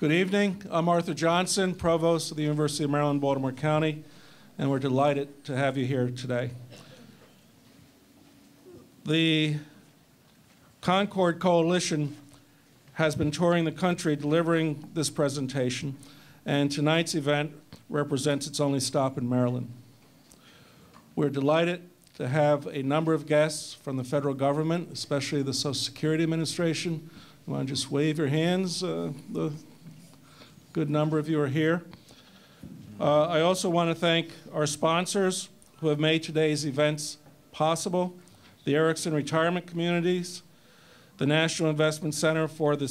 Good evening. I'm Arthur Johnson, Provost of the University of Maryland, Baltimore County, and we're delighted to have you here today. The Concord Coalition has been touring the country delivering this presentation, and tonight's event represents its only stop in Maryland. We're delighted to have a number of guests from the federal government, especially the Social Security Administration. You want to just wave your hands? The good number of you are here. I also want to thank our sponsors who have made today's events possible: the Erickson Retirement Communities, the National Investment Center for the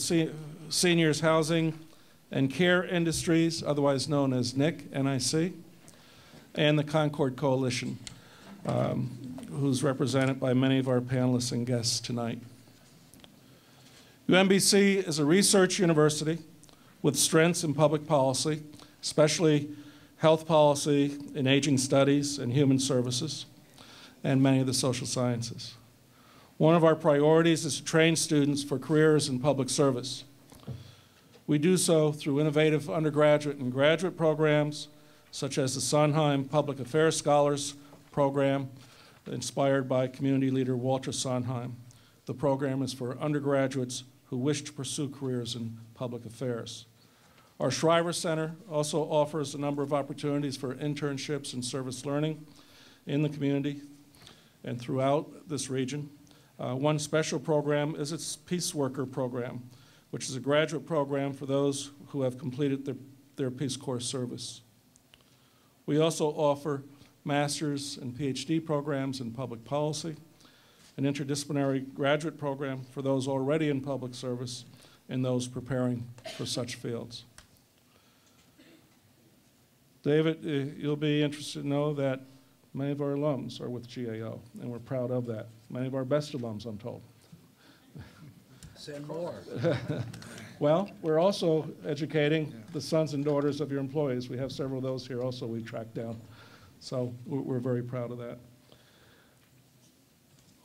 Seniors Housing and Care Industries, otherwise known as NIC, N-I-C, and the Concord Coalition, who's represented by many of our panelists and guests tonight. UMBC is a research university with strengths in public policy, especially health policy and aging studies and human services, and many of the social sciences. One of our priorities is to train students for careers in public service. We do so through innovative undergraduate and graduate programs, such as the Sondheim Public Affairs Scholars Program, inspired by community leader Walter Sondheim. The program is for undergraduates who wish to pursue careers in public affairs. Our Shriver Center also offers a number of opportunities for internships and service learning in the community and throughout this region. One special program is its Peace Worker program, which is a graduate program for those who have completed their Peace Corps service. We also offer master's and PhD programs in public policy, an interdisciplinary graduate program for those already in public service and those preparing for such fields. David, you'll be interested to know that many of our alums are with GAO, and we're proud of that. Many of our best alums, I'm told. Send more. Well, we're also educating the sons and daughters of your employees. We have several of those here also we tracked down. So we're very proud of that.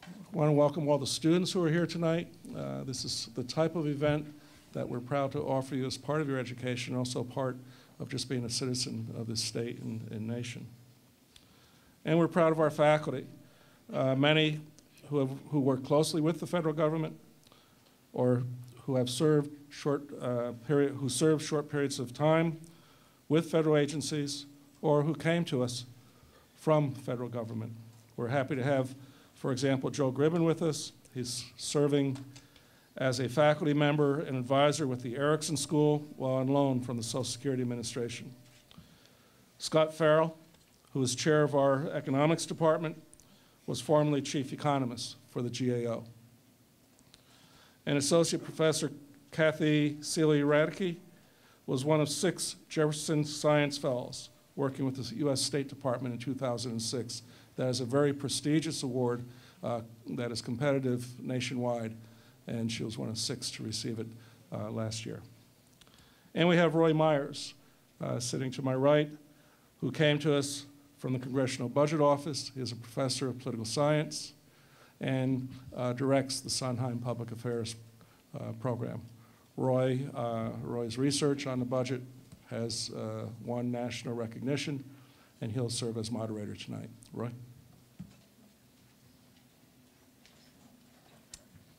I want to welcome all the students who are here tonight. This is the type of event that we're proud to offer you as part of your education, also part of just being a citizen of this state and nation. And we're proud of our faculty, many who work closely with the federal government or who have served short periods of time with federal agencies or who came to us from federal government. We're happy to have, for example, Joe Gribben with us. He's serving as a faculty member and advisor with the Erickson School while on loan from the Social Security Administration. Scott Farrell, who is chair of our economics department, was formerly chief economist for the GAO. And Associate Professor Kathy Sealy-Radke was one of 6 Jefferson Science Fellows working with the U.S. State Department in 2006. That is a very prestigious award that is competitive nationwide, and she was one of 6 to receive it last year. And we have Roy Myers sitting to my right, who came to us from the Congressional Budget Office. He is a professor of political science and directs the Sondheim Public Affairs program. Roy's research on the budget has won national recognition, and he'll serve as moderator tonight. Roy?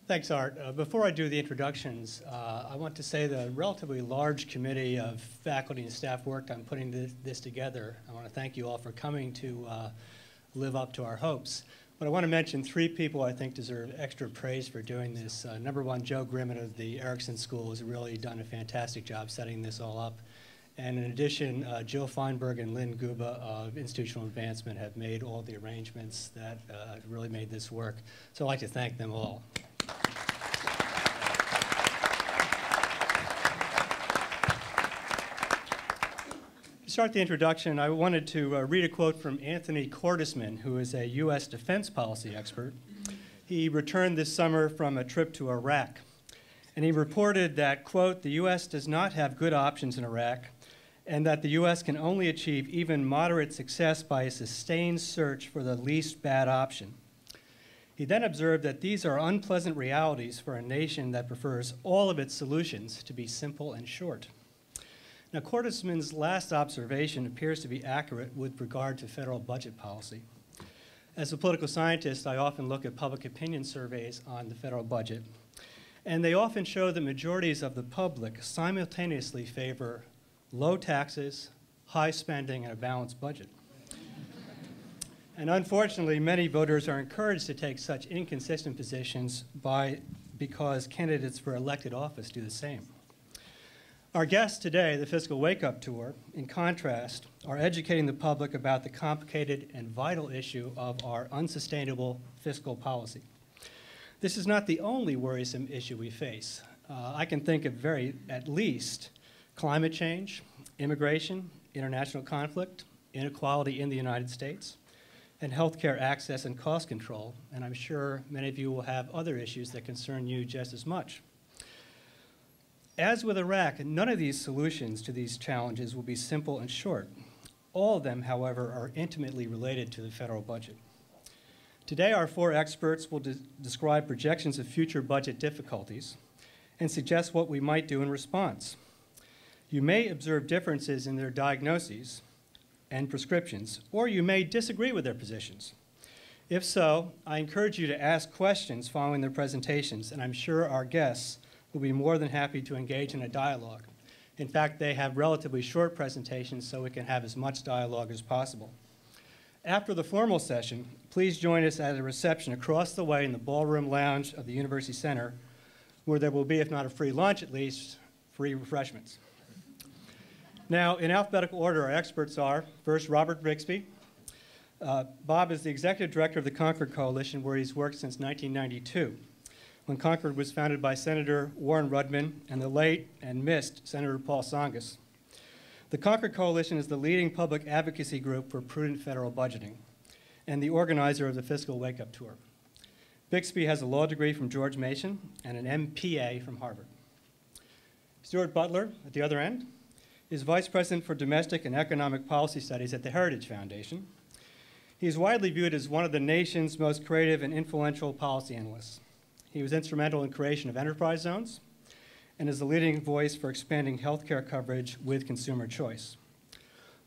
Thanks, Art. Before I do the introductions, I want to say the relatively large committee of faculty and staff worked on putting this together. I want to thank you all for coming to live up to our hopes. But I want to mention 3 people I think deserve extra praise for doing this. Number 1, Joe Gribben of the Erickson School has really done a fantastic job setting this all up. And in addition, Jill Feinberg and Lynn Guba of Institutional Advancement have made all the arrangements that really made this work. So I'd like to thank them all. To start the introduction, I wanted to read a quote from Anthony Cordesman, who is a U.S. defense policy expert. He returned this summer from a trip to Iraq, and he reported that, quote, "The U.S. does not have good options in Iraq, and that the U.S. can only achieve even moderate success by a sustained search for the least bad option." He then observed that these are unpleasant realities for a nation that prefers all of its solutions to be simple and short. Now, Quarterman's last observation appears to be accurate with regard to federal budget policy. As a political scientist, I often look at public opinion surveys on the federal budget, and they often show that majorities of the public simultaneously favor low taxes, high spending, and a balanced budget. And unfortunately, many voters are encouraged to take such inconsistent positions because candidates for elected office do the same. Our guests today, the Fiscal Wake-Up Tour, in contrast, are educating the public about the complicated and vital issue of our unsustainable fiscal policy. This is not the only worrisome issue we face. I can think of at least climate change, immigration, international conflict, inequality in the United States, and healthcare access and cost control, and I'm sure many of you will have other issues that concern you just as much. As with Iraq, none of these solutions to these challenges will be simple and short. All of them, however, are intimately related to the federal budget. Today, our four experts will describe projections of future budget difficulties and suggest what we might do in response. You may observe differences in their diagnoses and prescriptions, or you may disagree with their positions. If so, I encourage you to ask questions following their presentations, and I'm sure our guests will be more than happy to engage in a dialogue. In fact, they have relatively short presentations, so we can have as much dialogue as possible. After the formal session, please join us at a reception across the way in the ballroom lounge of the University Center, where there will be, if not a free lunch, at least free refreshments. Now, in alphabetical order, our experts are, first, Robert Bixby. Bob is the executive director of the Concord Coalition, where he's worked since 1992, when Concord was founded by Senator Warren Rudman and the late and missed Senator Paul Tsongas. The Concord Coalition is the leading public advocacy group for prudent federal budgeting and the organizer of the Fiscal Wake-Up Tour. Bixby has a law degree from George Mason and an MPA from Harvard. Stuart Butler, at the other end, is Vice President for Domestic and Economic Policy Studies at the Heritage Foundation. He is widely viewed as one of the nation's most creative and influential policy analysts. He was instrumental in creation of enterprise zones and is the leading voice for expanding healthcare coverage with consumer choice.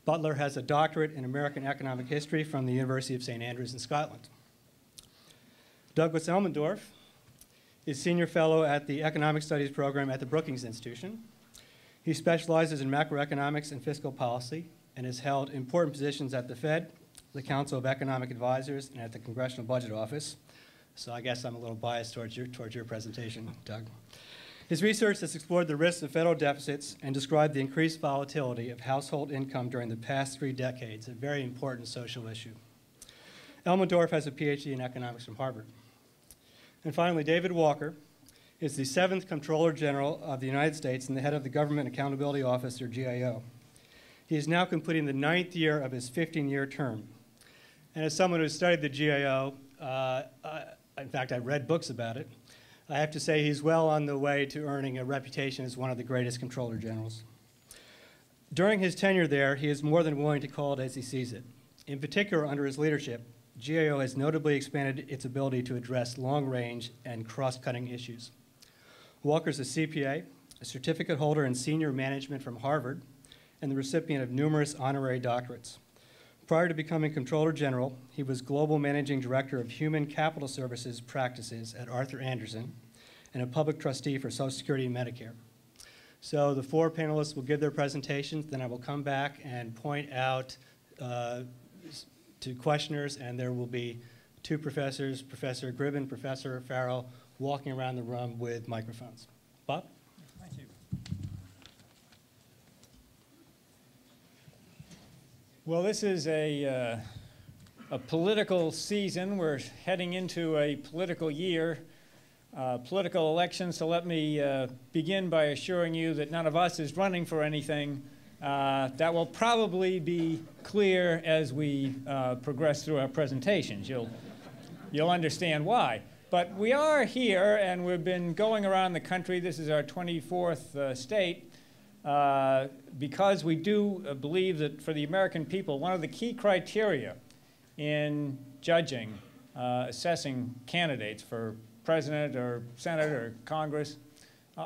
Butler has a doctorate in American economic history from the University of St. Andrews in Scotland. Douglas Elmendorf is senior fellow at the Economic Studies program at the Brookings Institution. He specializes in macroeconomics and fiscal policy and has held important positions at the Fed, the Council of Economic Advisors, and at the Congressional Budget Office. So I guess I'm a little biased towards your presentation, Doug. His research has explored the risks of federal deficits and described the increased volatility of household income during the past 3 decades, a very important social issue. Elmendorf has a PhD in economics from Harvard. And finally, David Walker is the 7th Comptroller General of the United States and the head of the Government Accountability Office, or GAO. He is now completing the 9th year of his 15-year term. And as someone who studied the GAO, in fact, I read books about it, I have to say he's well on the way to earning a reputation as one of the greatest Comptroller Generals. During his tenure there, he is more than willing to call it as he sees it. In particular, under his leadership, GAO has notably expanded its ability to address long-range and cross-cutting issues. Walker's a CPA, a certificate holder in senior management from Harvard, and the recipient of numerous honorary doctorates. Prior to becoming Comptroller General, he was Global Managing Director of Human Capital Services Practices at Arthur Andersen and a public trustee for Social Security and Medicare. So the 4 panelists will give their presentations, then I will come back and point out to questioners, and there will be 2 professors, Professor Gribben, Professor Farrell, walking around the room with microphones. Bob? Thank you. Well, this is a political season. We're heading into a political year, political election, so let me begin by assuring you that none of us is running for anything. That will probably be clear as we progress through our presentations. You'll understand why. But we are here, and we've been going around the country. This is our 24th state. Because we do believe that for the American people, one of the key criteria in judging, assessing candidates for president or Senate or Congress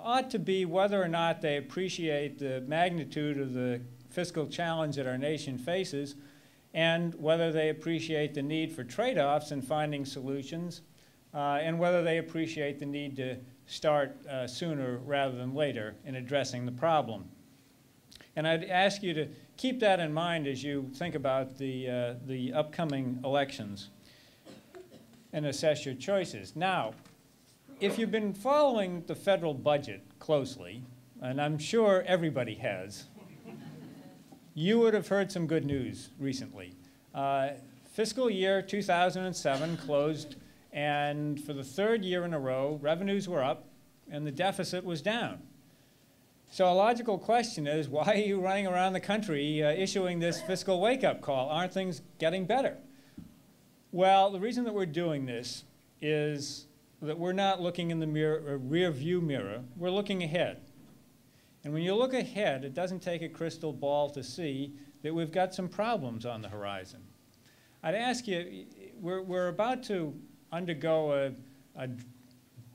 ought to be whether or not they appreciate the magnitude of the fiscal challenge that our nation faces, and whether they appreciate the need for trade-offs in finding solutions, and whether they appreciate the need to start sooner rather than later in addressing the problem. And I'd ask you to keep that in mind as you think about the upcoming elections and assess your choices. Now, if you've been following the federal budget closely, and I'm sure everybody has, you would have heard some good news recently. Fiscal year 2007 closed, and for the third year in a row, revenues were up and the deficit was down. So a logical question is, why are you running around the country issuing this fiscal wake-up call? Aren't things getting better? Well, the reason that we're doing this is that we're not looking in the rear view mirror, we're looking ahead. And when you look ahead, it doesn't take a crystal ball to see that we've got some problems on the horizon. I'd ask you, we're about to undergo an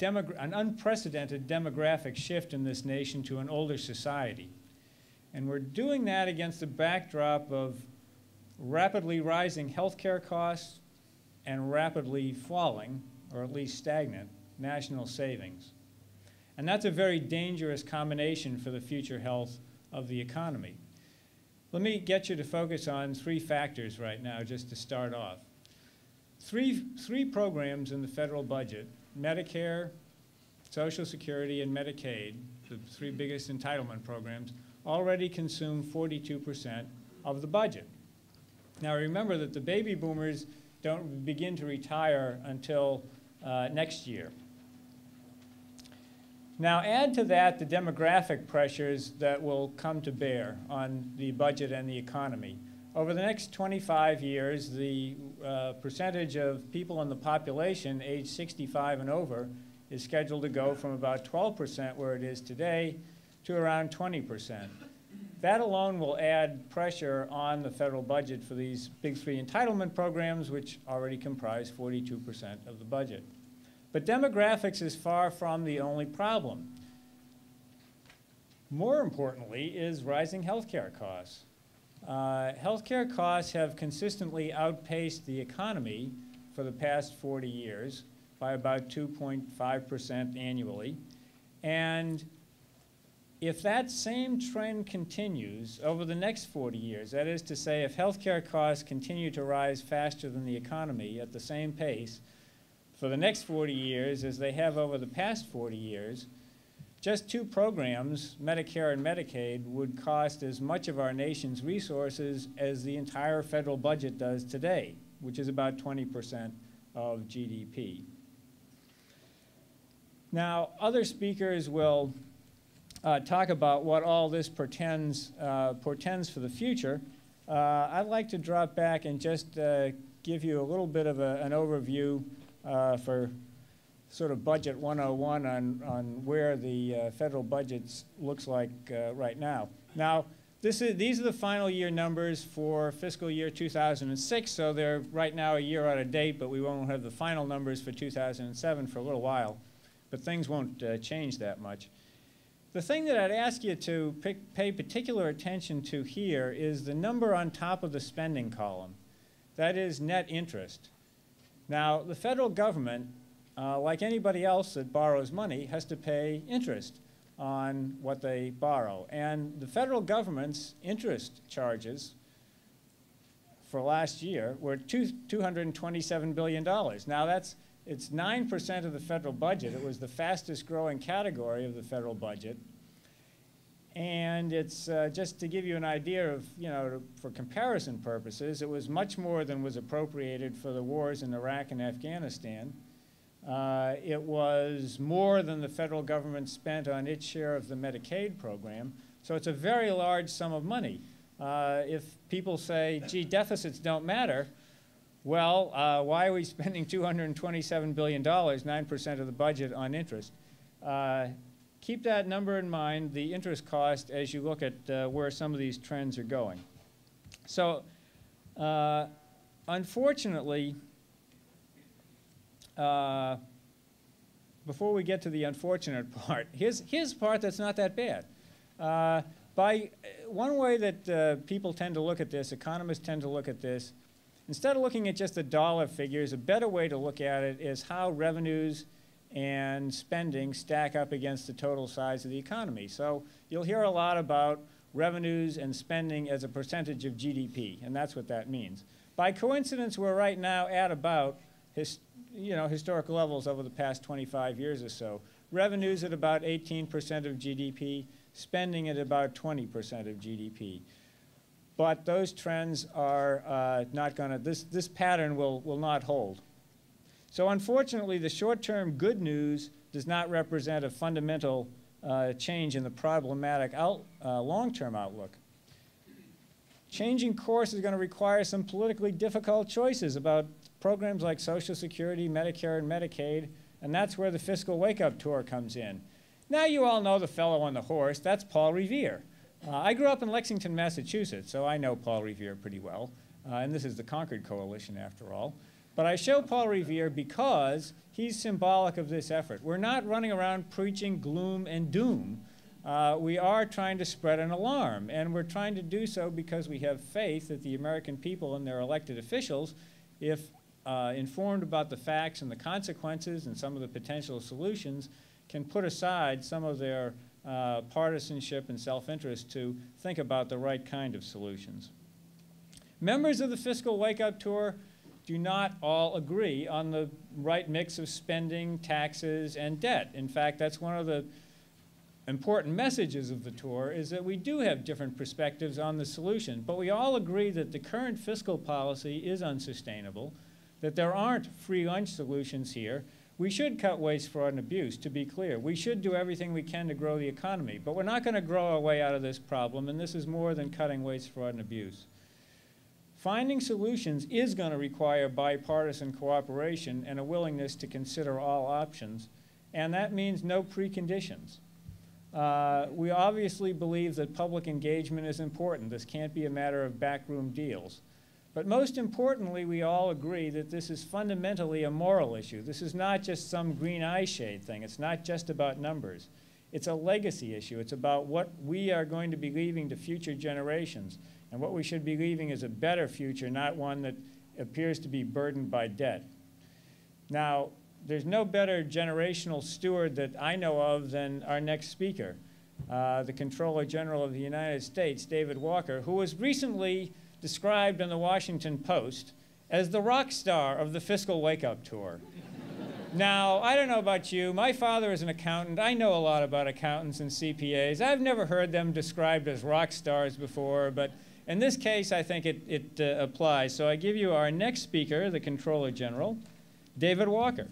unprecedented demographic shift in this nation to an older society. And we're doing that against the backdrop of rapidly rising healthcare costs and rapidly falling, or at least stagnant, national savings. And that's a very dangerous combination for the future health of the economy. Let me get you to focus on three factors right now, just to start off. Three programs in the federal budget, Medicare, Social Security, and Medicaid, the three biggest entitlement programs, already consume 42% of the budget. Now remember that the baby boomers don't begin to retire until next year. Now add to that the demographic pressures that will come to bear on the budget and the economy. Over the next 25 years, the percentage of people in the population age 65 and over is scheduled to go from about 12% where it is today to around 20%. That alone will add pressure on the federal budget for these big three entitlement programs, which already comprise 42% of the budget. But demographics is far from the only problem. More importantly is rising healthcare costs. Healthcare costs have consistently outpaced the economy for the past 40 years by about 2.5% annually. And if that same trend continues over the next 40 years, that is to say, if healthcare costs continue to rise faster than the economy at the same pace for the next 40 years as they have over the past 40 years, just two programs, Medicare and Medicaid, would cost as much of our nation's resources as the entire federal budget does today, which is about 20% of GDP. Now, other speakers will talk about what all this portends for the future. I'd like to drop back and just give you a little bit of an overview for sort of Budget 101 on where the federal budget looks like right now. Now, these are the final year numbers for fiscal year 2006, so they're right now a year out of date, but we won't have the final numbers for 2007 for a little while. But things won't change that much. The thing that I'd ask you to pay particular attention to here is the number on top of the spending column. That is net interest. Now, the federal government, like anybody else that borrows money, has to pay interest on what they borrow. And the federal government's interest charges for last year were $227 billion. Now, it's 9% of the federal budget. It was the fastest growing category of the federal budget. And it's just to give you an idea of, for comparison purposes, it was much more than was appropriated for the wars in Iraq and Afghanistan. It was more than the federal government spent on its share of the Medicaid program. So it's a very large sum of money. If people say, gee, deficits don't matter, well, why are we spending $227 billion, 9% of the budget, on interest? Keep that number in mind, the interest cost, as you look at where some of these trends are going. So, unfortunately, but before we get to the unfortunate part, here's the part that's not that bad. One way that people tend to look at this, economists tend to look at this, instead of looking at just the dollar figures, a better way to look at it is how revenues and spending stack up against the total size of the economy. So you'll hear a lot about revenues and spending as a percentage of GDP, and that's what that means. By coincidence, we're right now at about historical levels over the past 25 years or so. Revenues at about 18% of GDP, spending at about 20% of GDP. But those trends are not going to, this pattern will not hold. So unfortunately, the short-term good news does not represent a fundamental change in the problematic long-term outlook. Changing course is going to require some politically difficult choices about programs like Social Security, Medicare, and Medicaid, and that's where the Fiscal Wake-Up Tour comes in. Now you all know the fellow on the horse. That's Paul Revere. I grew up in Lexington, Massachusetts, so I know Paul Revere pretty well, and this is the Concord Coalition after all. But I show Paul Revere because he's symbolic of this effort. We're not running around preaching gloom and doom. We are trying to spread an alarm, and we're trying to do so because we have faith that the American people and their elected officials, if informed about the facts and the consequences and some of the potential solutions, can put aside some of their partisanship and self-interest to think about the right kind of solutions. Members of the Fiscal Wake-Up Tour do not all agree on the right mix of spending, taxes, and debt. In fact, that's one of the important messages of the tour, is that we do have different perspectives on the solution, but we all agree that the current fiscal policy is unsustainable, that there aren't free lunch solutions here. We should cut waste, fraud, and abuse, to be clear. We should do everything we can to grow the economy, but we're not going to grow our way out of this problem, and this is more than cutting waste, fraud, and abuse. Finding solutions is going to require bipartisan cooperation and a willingness to consider all options, and that means no preconditions. We obviously believe that public engagement is important. This can't be a matter of backroom deals. But most importantly, we all agree that this is fundamentally a moral issue. This is not just some green eye shade thing. It's not just about numbers. It's a legacy issue. It's about what we are going to be leaving to future generations. And what we should be leaving is a better future, not one that appears to be burdened by debt. Now, there's no better generational steward that I know of than our next speaker, the Comptroller General of the United States, David Walker, who was recently described in the Washington Post as the rock star of the Fiscal Wake-Up Tour. Now, I don't know about you. My father is an accountant. I know a lot about accountants and CPAs. I've never heard them described as rock stars before, but in this case, I think it applies. So I give you our next speaker, the Comptroller General, David Walker.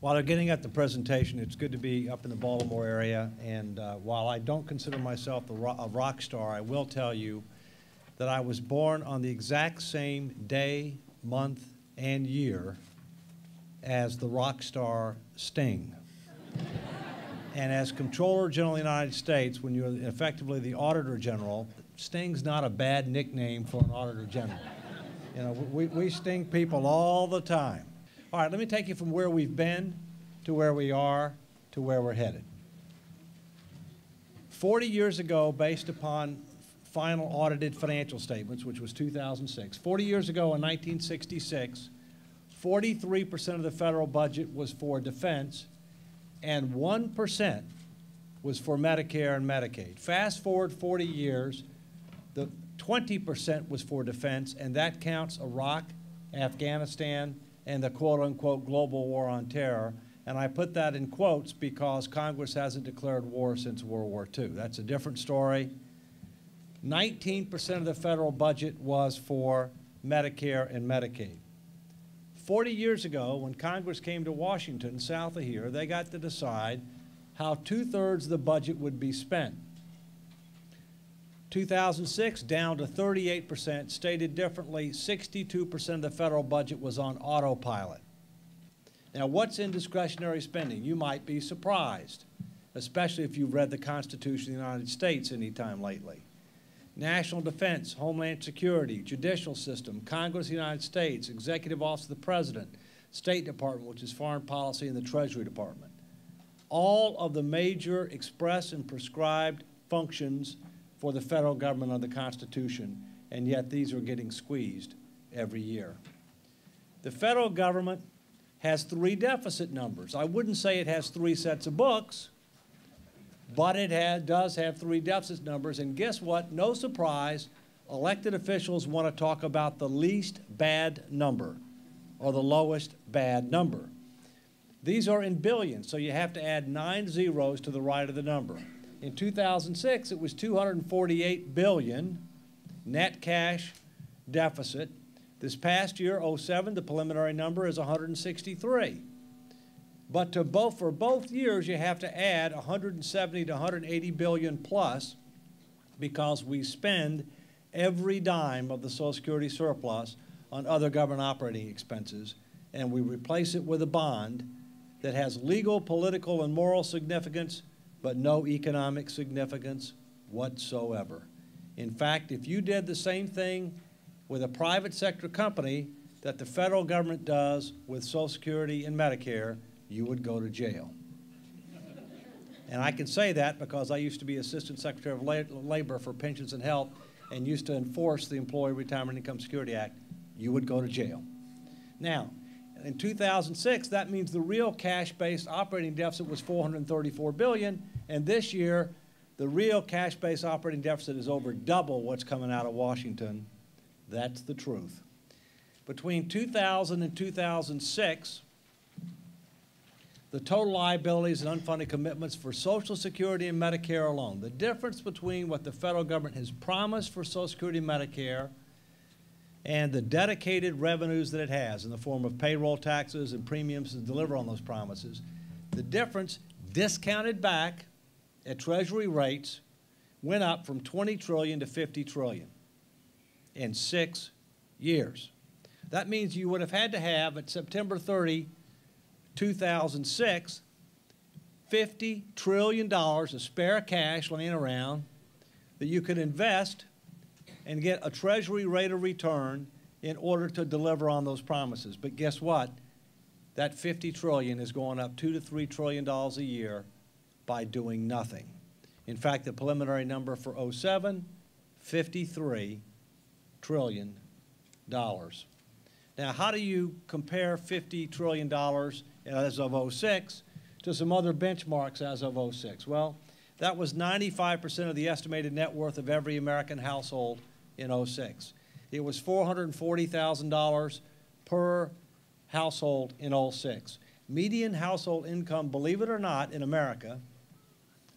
While they're getting at the presentation, it's good to be up in the Baltimore area, and while I don't consider myself a rock star, I will tell you that I was born on the exact same day, month, and year as the rock star Sting. And as Comptroller General of the United States, when you're effectively the Auditor General, Sting's not a bad nickname for an Auditor General. You know, we sting people all the time. All right, let me take you from where we've been to where we are to where we're headed. 40 years ago, based upon final audited financial statements, which was 2006, 40 years ago in 1966, 43% of the federal budget was for defense and 1% was for Medicare and Medicaid. Fast forward 40 years, the 20% was for defense, and that counts Iraq, Afghanistan, and the quote-unquote global war on terror. And I put that in quotes because Congress hasn't declared war since World War II. That's a different story. 19% of the federal budget was for Medicare and Medicaid. 40 years ago, when Congress came to Washington, south of here, they got to decide how 2/3 of the budget would be spent. 2006, down to 38%. Stated differently, 62% of the federal budget was on autopilot. Now, what's in discretionary spending? You might be surprised, especially if you've read the Constitution of the United States any time lately. national defense, homeland security, judicial system, Congress of the United States, Executive Office of the President, State Department, which is foreign policy, and the Treasury Department. All of the major express and prescribed functions for the federal government under the Constitution, and yet these are getting squeezed every year. The federal government has 3 deficit numbers. I wouldn't say it has 3 sets of books, but it does have 3 deficit numbers, and guess what? No surprise, elected officials want to talk about the least bad number, or the lowest bad number. These are in billions, so you have to add 9 zeros to the right of the number. In 2006, it was $248 billion net cash deficit. This past year, 07, the preliminary number is 163. But for both years, you have to add 170 to 180 billion plus, because we spend every dime of the Social Security surplus on other government operating expenses, and we replace it with a bond that has legal, political, and moral significance, but no economic significance whatsoever. In fact, if you did the same thing with a private sector company that the federal government does with Social Security and Medicare, you would go to jail. And I can say that because I used to be Assistant Secretary of Labor for Pensions and Health and used to enforce the Employee Retirement Income Security Act. You would go to jail. Now, in 2006, that means the real cash-based operating deficit was $434 billion, and this year, the real cash-based operating deficit is over double what's coming out of Washington. That's the truth. Between 2000 and 2006, the total liabilities and unfunded commitments for Social Security and Medicare alone, the difference between what the federal government has promised for Social Security and Medicare and the dedicated revenues that it has in the form of payroll taxes and premiums to deliver on those promises, the difference discounted back at Treasury rates went up from 20 trillion to 50 trillion in 6 years. That means you would have had to have at September 30, 2006, $50 trillion of spare cash laying around that you could invest and get a Treasury rate of return in order to deliver on those promises. But guess what? That $50 trillion is going up $2 to $3 trillion a year by doing nothing. In fact, the preliminary number for 07, $53 trillion. Now, how do you compare $50 trillion as of 06 to some other benchmarks as of 06? Well, that was 95% of the estimated net worth of every American household in 06. It was $440,000 per household in 06. Median household income, believe it or not, in America,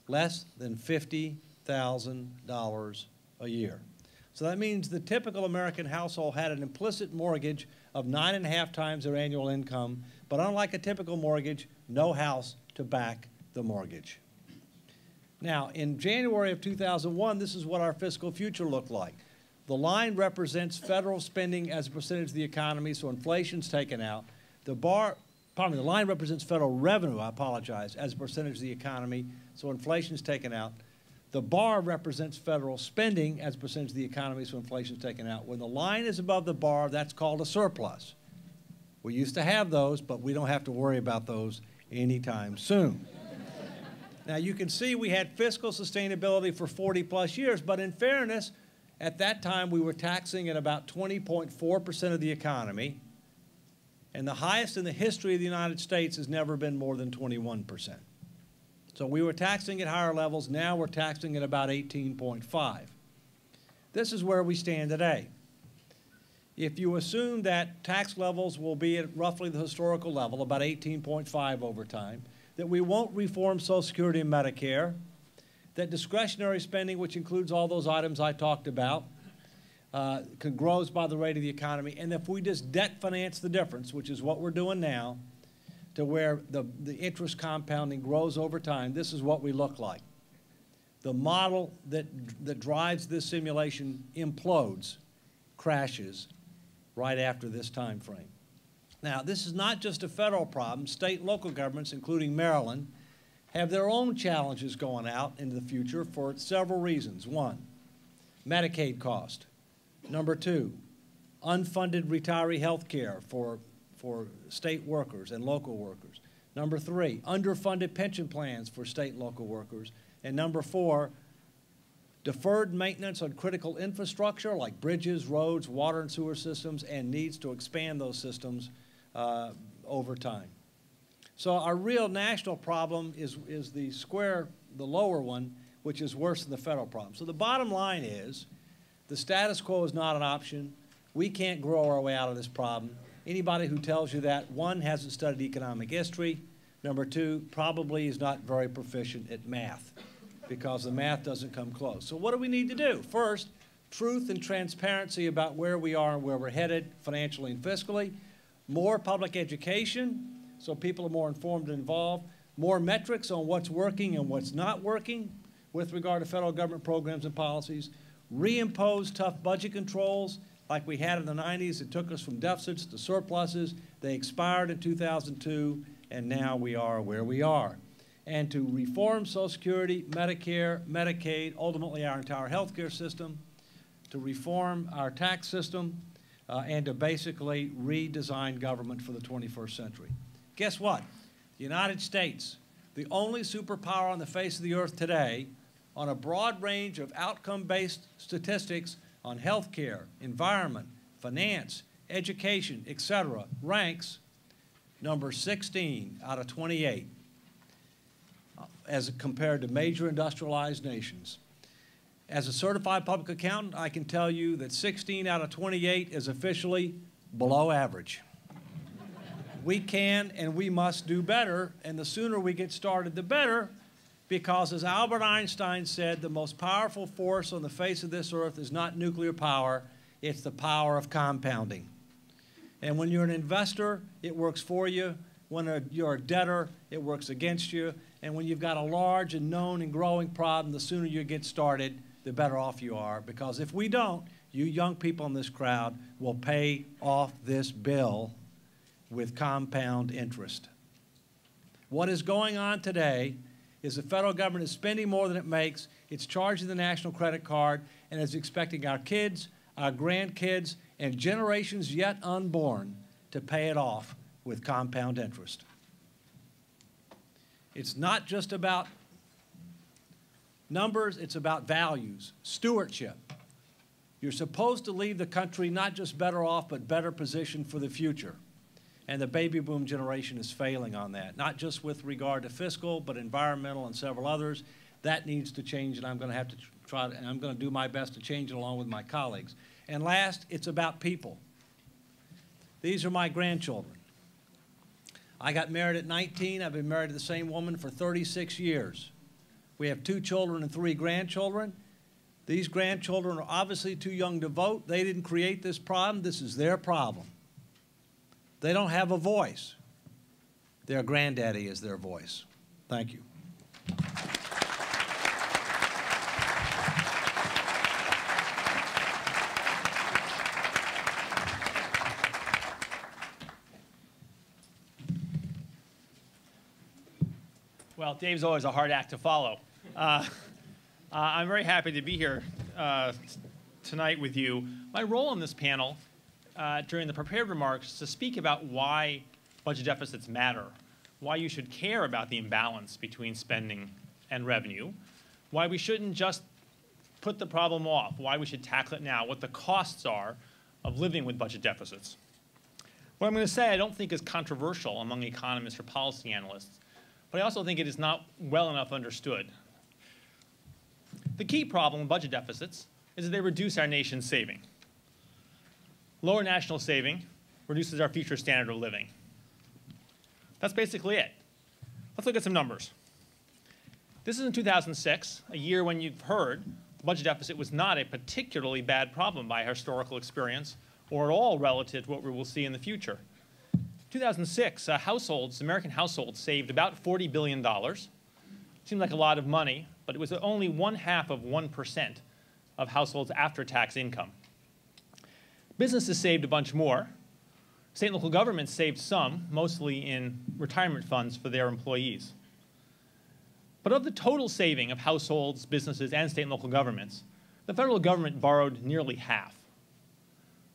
less than $50,000 a year. So that means the typical American household had an implicit mortgage of 9.5 times their annual income, but unlike a typical mortgage, no house to back the mortgage. Now, in January of 2001, this is what our fiscal future looked like. The line represents federal spending as a percentage of the economy, so inflation's taken out. The line represents federal revenue, I apologize, as a percentage of the economy, so inflation's taken out. The bar represents federal spending as a percentage of the economy, so inflation's taken out. When the line is above the bar, that's called a surplus. We used to have those, but we don't have to worry about those anytime soon. Now, you can see we had fiscal sustainability for 40-plus years, but in fairness, at that time, we were taxing at about 20.4% of the economy, and the highest in the history of the United States has never been more than 21%. So we were taxing at higher levels. Now we're taxing at about 18.5. This is where we stand today. If you assume that tax levels will be at roughly the historical level, about 18.5 over time, that we won't reform Social Security and Medicare, that discretionary spending, which includes all those items I talked about, grows by the rate of the economy, and if we just debt finance the difference, which is what we're doing now, to where the interest compounding grows over time, this is what we look like. The model that drives this simulation implodes, crashes right after this time frame. Now, this is not just a federal problem. State and local governments, including Maryland, have their own challenges going out into the future for several reasons. One, Medicaid cost. Number 2, unfunded retiree health care for state workers and local workers. Number 3, underfunded pension plans for state and local workers. And number 4, deferred maintenance on critical infrastructure like bridges, roads, water and sewer systems, and needs to expand those systems over time. So our real national problem is the lower one, which is worse than the federal problem. So the bottom line is the status quo is not an option. We can't grow our way out of this problem. Anybody who tells you that, 1, hasn't studied economic history. Number 2, probably is not very proficient at math, because the math doesn't come close. So what do we need to do? First, truth and transparency about where we are and where we're headed financially and fiscally. More public education so people are more informed and involved. More metrics on what's working and what's not working with regard to federal government programs and policies. Reimpose tough budget controls like we had in the 90s. It took us from deficits to surpluses. They expired in 2002, and now we are where we are. And to reform Social Security, Medicare, Medicaid, ultimately our entire health care system, to reform our tax system, and to basically redesign government for the 21st century. Guess what? The United States, the only superpower on the face of the earth today, on a broad range of outcome-based statistics on health care, environment, finance, education, etc., ranks number 16 out of 28 as compared to major industrialized nations. As a certified public accountant, I can tell you that 16 out of 28 is officially below average. We can and we must do better, and the sooner we get started, the better, because as Albert Einstein said, the most powerful force on the face of this earth is not nuclear power, it's the power of compounding. And when you're an investor, it works for you. When you're a debtor, it works against you. And when you've got a large and known and growing problem, the sooner you get started, the better off you are. Because if we don't, you young people in this crowd will pay off this bill with compound interest. What is going on today is the federal government is spending more than it makes, it's charging the national credit card, and is expecting our kids, our grandkids, and generations yet unborn to pay it off with compound interest. It's not just about numbers, it's about values, stewardship. You're supposed to leave the country not just better off, but better positioned for the future. And the baby boom generation is failing on that, not just with regard to fiscal, but environmental and several others. That needs to change, and I'm going to have to try, and I'm going to do my best to change it along with my colleagues. And last, it's about people. These are my grandchildren. I got married at 19. I've been married to the same woman for 36 years. We have 2 children and 3 grandchildren. These grandchildren are obviously too young to vote. They didn't create this problem. This is their problem. They don't have a voice. Their granddaddy is their voice. Thank you. Well, Dave's always a hard act to follow. I'm very happy to be here tonight with you. My role on this panel during the prepared remarks is to speak about why budget deficits matter, why you should care about the imbalance between spending and revenue, why we shouldn't just put the problem off, why we should tackle it now, what the costs are of living with budget deficits. What I'm going to say I don't think is controversial among economists or policy analysts, but I also think it is not well enough understood. The key problem with budget deficits is that they reduce our nation's saving. Lower national saving reduces our future standard of living. That's basically it. Let's look at some numbers. This is in 2006, a year when you've heard the budget deficit was not a particularly bad problem by historical experience or at all relative to what we will see in the future. 2006, American households saved about $40 billion. Seemed like a lot of money, but it was only 0.5% of households' after-tax income. Businesses saved a bunch more. State and local governments saved some, mostly in retirement funds for their employees. But of the total saving of households, businesses, and state and local governments, the federal government borrowed nearly half.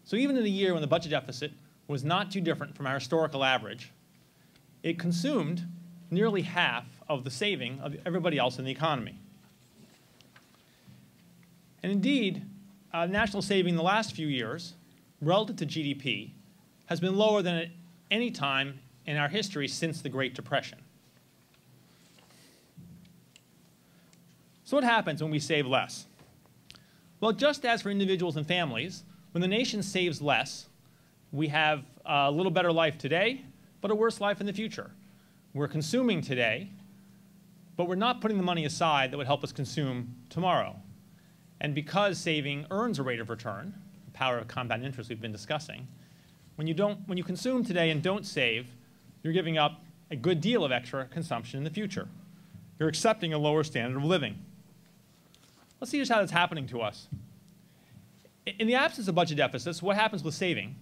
So even in a year when the budget deficit was not too different from our historical average, it consumed nearly half of the saving of everybody else in the economy. And indeed, national saving in the last few years, relative to GDP, has been lower than at any time in our history since the Great Depression. So what happens when we save less? Well, just as for individuals and families, when the nation saves less, we have a little better life today, but a worse life in the future. We're consuming today, but we're not putting the money aside that would help us consume tomorrow. And because saving earns a rate of return, the power of compound interest we've been discussing, when you consume today and don't save, you're giving up a good deal of extra consumption in the future. You're accepting a lower standard of living. Let's see just how that's happening to us. In the absence of budget deficits, what happens with saving?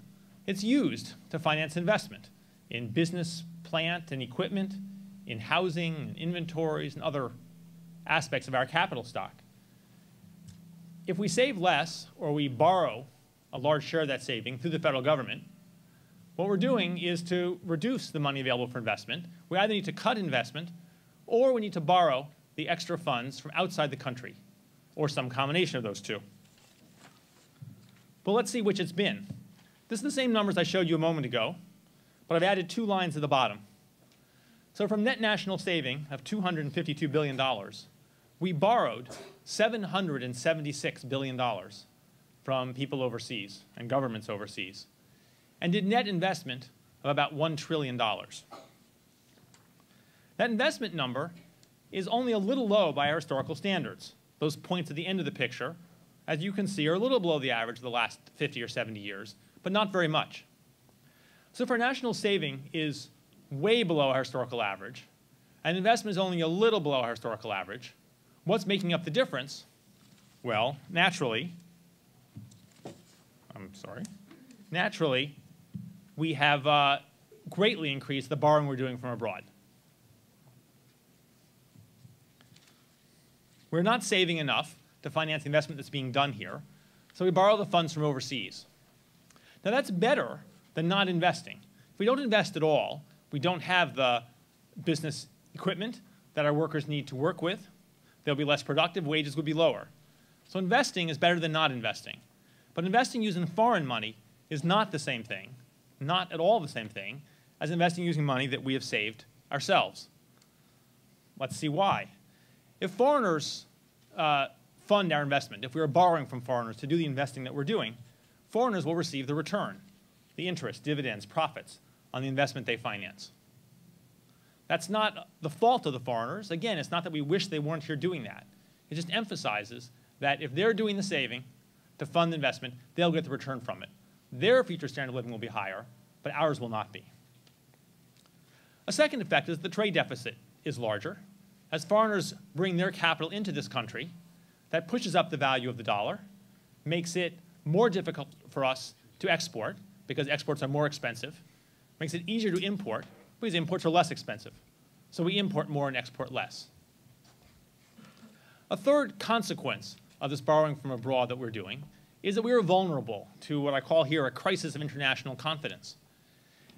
It's used to finance investment in business, plant, and equipment, in housing, and inventories, and other aspects of our capital stock. If we save less, or we borrow a large share of that saving through the federal government, what we're doing is to reduce the money available for investment. We either need to cut investment, or we need to borrow the extra funds from outside the country, or some combination of those two. But let's see which it's been. This is the same numbers I showed you a moment ago, but I've added 2 lines at the bottom. So from net national saving of $252 billion, we borrowed $776 billion from people overseas and governments overseas, and did net investment of about $1 trillion. That investment number is only a little low by our historical standards. Those points at the end of the picture, as you can see, are a little below the average of the last 50 or 70 years, but not very much. So if our national saving is way below our historical average, and investment is only a little below our historical average, what's making up the difference? Well, naturally, we have greatly increased the borrowing we're doing from abroad. We're not saving enough to finance the investment that's being done here, so we borrow the funds from overseas. Now that's better than not investing. If we don't invest at all, we don't have the business equipment that our workers need to work with. They'll be less productive, wages would be lower. So investing is better than not investing. But investing using foreign money is not the same thing, not at all the same thing, as investing using money that we have saved ourselves. Let's see why. If foreigners fund our investment, if we are borrowing from foreigners to do the investing that we're doing, foreigners will receive the return, the interest, dividends, profits on the investment they finance. That's not the fault of the foreigners. Again, it's not that we wish they weren't here doing that. It just emphasizes that if they're doing the saving to fund the investment, they'll get the return from it. Their future standard of living will be higher, but ours will not be. A second effect is the trade deficit is larger. As foreigners bring their capital into this country, that pushes up the value of the dollar, makes it more difficult for us to export because exports are more expensive, makes it easier to import because imports are less expensive. So we import more and export less. A third consequence of this borrowing from abroad that we're doing is that we are vulnerable to what I call here a crisis of international confidence.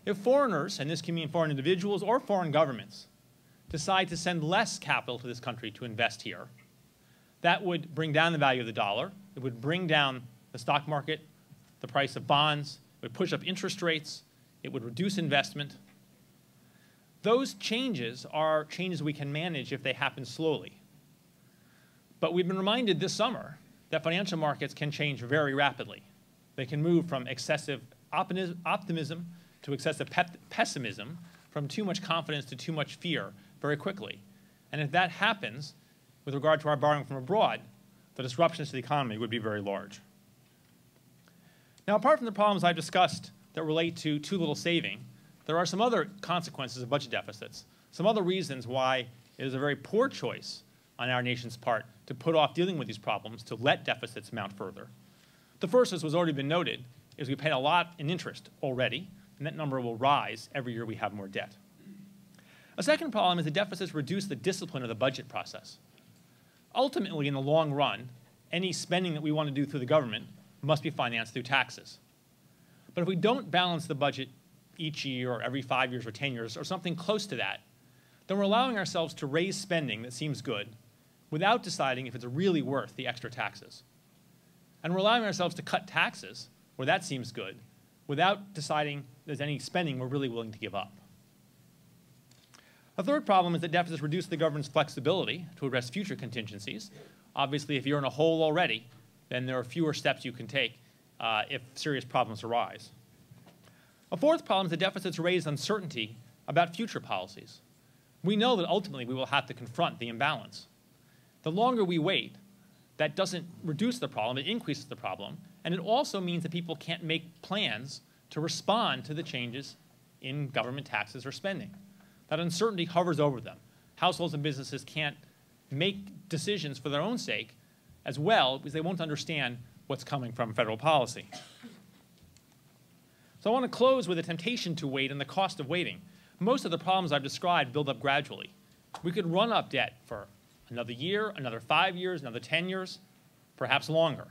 If foreigners, and this can mean foreign individuals or foreign governments, decide to send less capital to this country to invest here, that would bring down the value of the dollar. It would bring down the stock market, the price of bonds. It would push up interest rates. It would reduce investment. Those changes are changes we can manage if they happen slowly. But we've been reminded this summer that financial markets can change very rapidly. They can move from excessive optimism to excessive pessimism, from too much confidence to too much fear very quickly. And if that happens, with regard to our borrowing from abroad, the disruptions to the economy would be very large. Now, apart from the problems I've discussed that relate to too little saving, there are some other consequences of budget deficits, some other reasons why it is a very poor choice on our nation's part to put off dealing with these problems, to let deficits mount further. The first, as was already been noted, is we pay a lot in interest already, and that number will rise every year we have more debt. A second problem is the deficits reduce the discipline of the budget process. Ultimately, in the long run, any spending that we want to do through the government must be financed through taxes. But if we don't balance the budget each year or every 5 years or 10 years or something close to that, then we're allowing ourselves to raise spending that seems good without deciding if it's really worth the extra taxes. And we're allowing ourselves to cut taxes where that seems good without deciding there's any spending we're really willing to give up. A third problem is that deficits reduce the government's flexibility to address future contingencies. Obviously, if you're in a hole already, then there are fewer steps you can take if serious problems arise. A fourth problem is that deficits raise uncertainty about future policies. We know that ultimately we will have to confront the imbalance. The longer we wait, that doesn't reduce the problem, it increases the problem, and it also means that people can't make plans to respond to the changes in government taxes or spending. That uncertainty hovers over them. Households and businesses can't make decisions for their own sake as well because they won't understand what's coming from federal policy. So I want to close with a temptation to wait and the cost of waiting. Most of the problems I've described build up gradually. We could run up debt for another year, another 5 years, another 10 years, perhaps longer.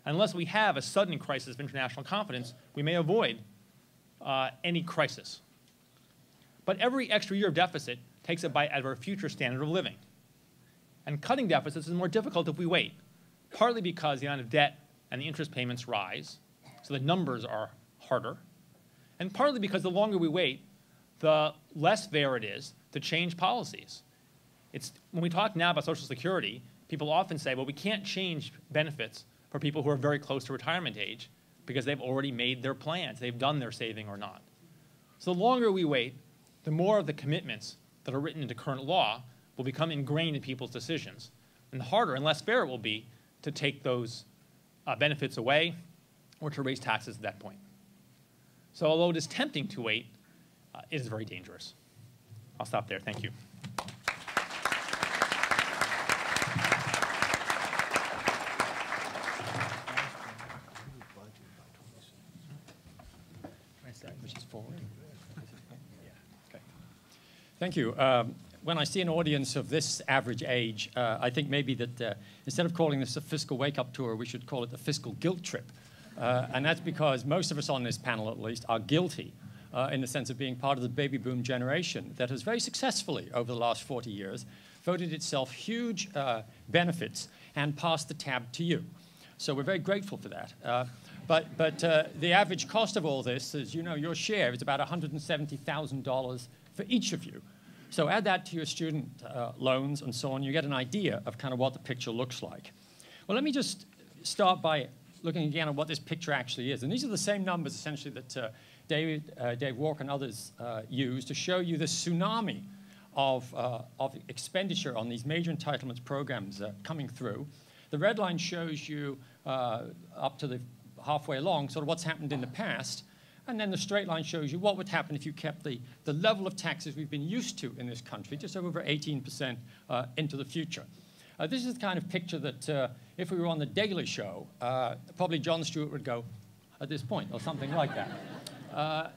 Unless we have a sudden crisis of international confidence, we may avoid any crisis. But every extra year of deficit takes a bite out of our future standard of living. And cutting deficits is more difficult if we wait, partly because the amount of debt and the interest payments rise, so the numbers are harder, and partly because the longer we wait, the less fair it is to change policies. When we talk now about Social Security, people often say, well, we can't change benefits for people who are very close to retirement age because they've already made their plans. They've done their saving or not. So the longer we wait, the more of the commitments that are written into current law will become ingrained in people's decisions. And the harder and less fair it will be to take those benefits away or to raise taxes at that point. So although it is tempting to wait, it is very dangerous. I'll stop there. Thank you. Which is forward. Okay. Thank you. When I see an audience of this average age, I think maybe that instead of calling this a fiscal wake-up tour, we should call it the fiscal guilt trip. And that's because most of us on this panel, at least, are guilty in the sense of being part of the baby boom generation that has very successfully, over the last 40 years, voted itself huge benefits and passed the tab to you. So we're very grateful for that. But the average cost of all this, as you know, your share is about $170,000 for each of you. So add that to your student loans and so on, you get an idea of kind of what the picture looks like. Well, let me just start by looking again at what this picture actually is. And these are the same numbers, essentially, that Dave Walker and others use to show you the tsunami of expenditure on these major entitlements programs coming through. The red line shows you up to the halfway along sort of what's happened in the past. And then the straight line shows you what would happen if you kept the level of taxes we've been used to in this country, just over 18% into the future. This is the kind of picture that if we were on The Daily Show, probably Jon Stewart would go at this point, or something like that.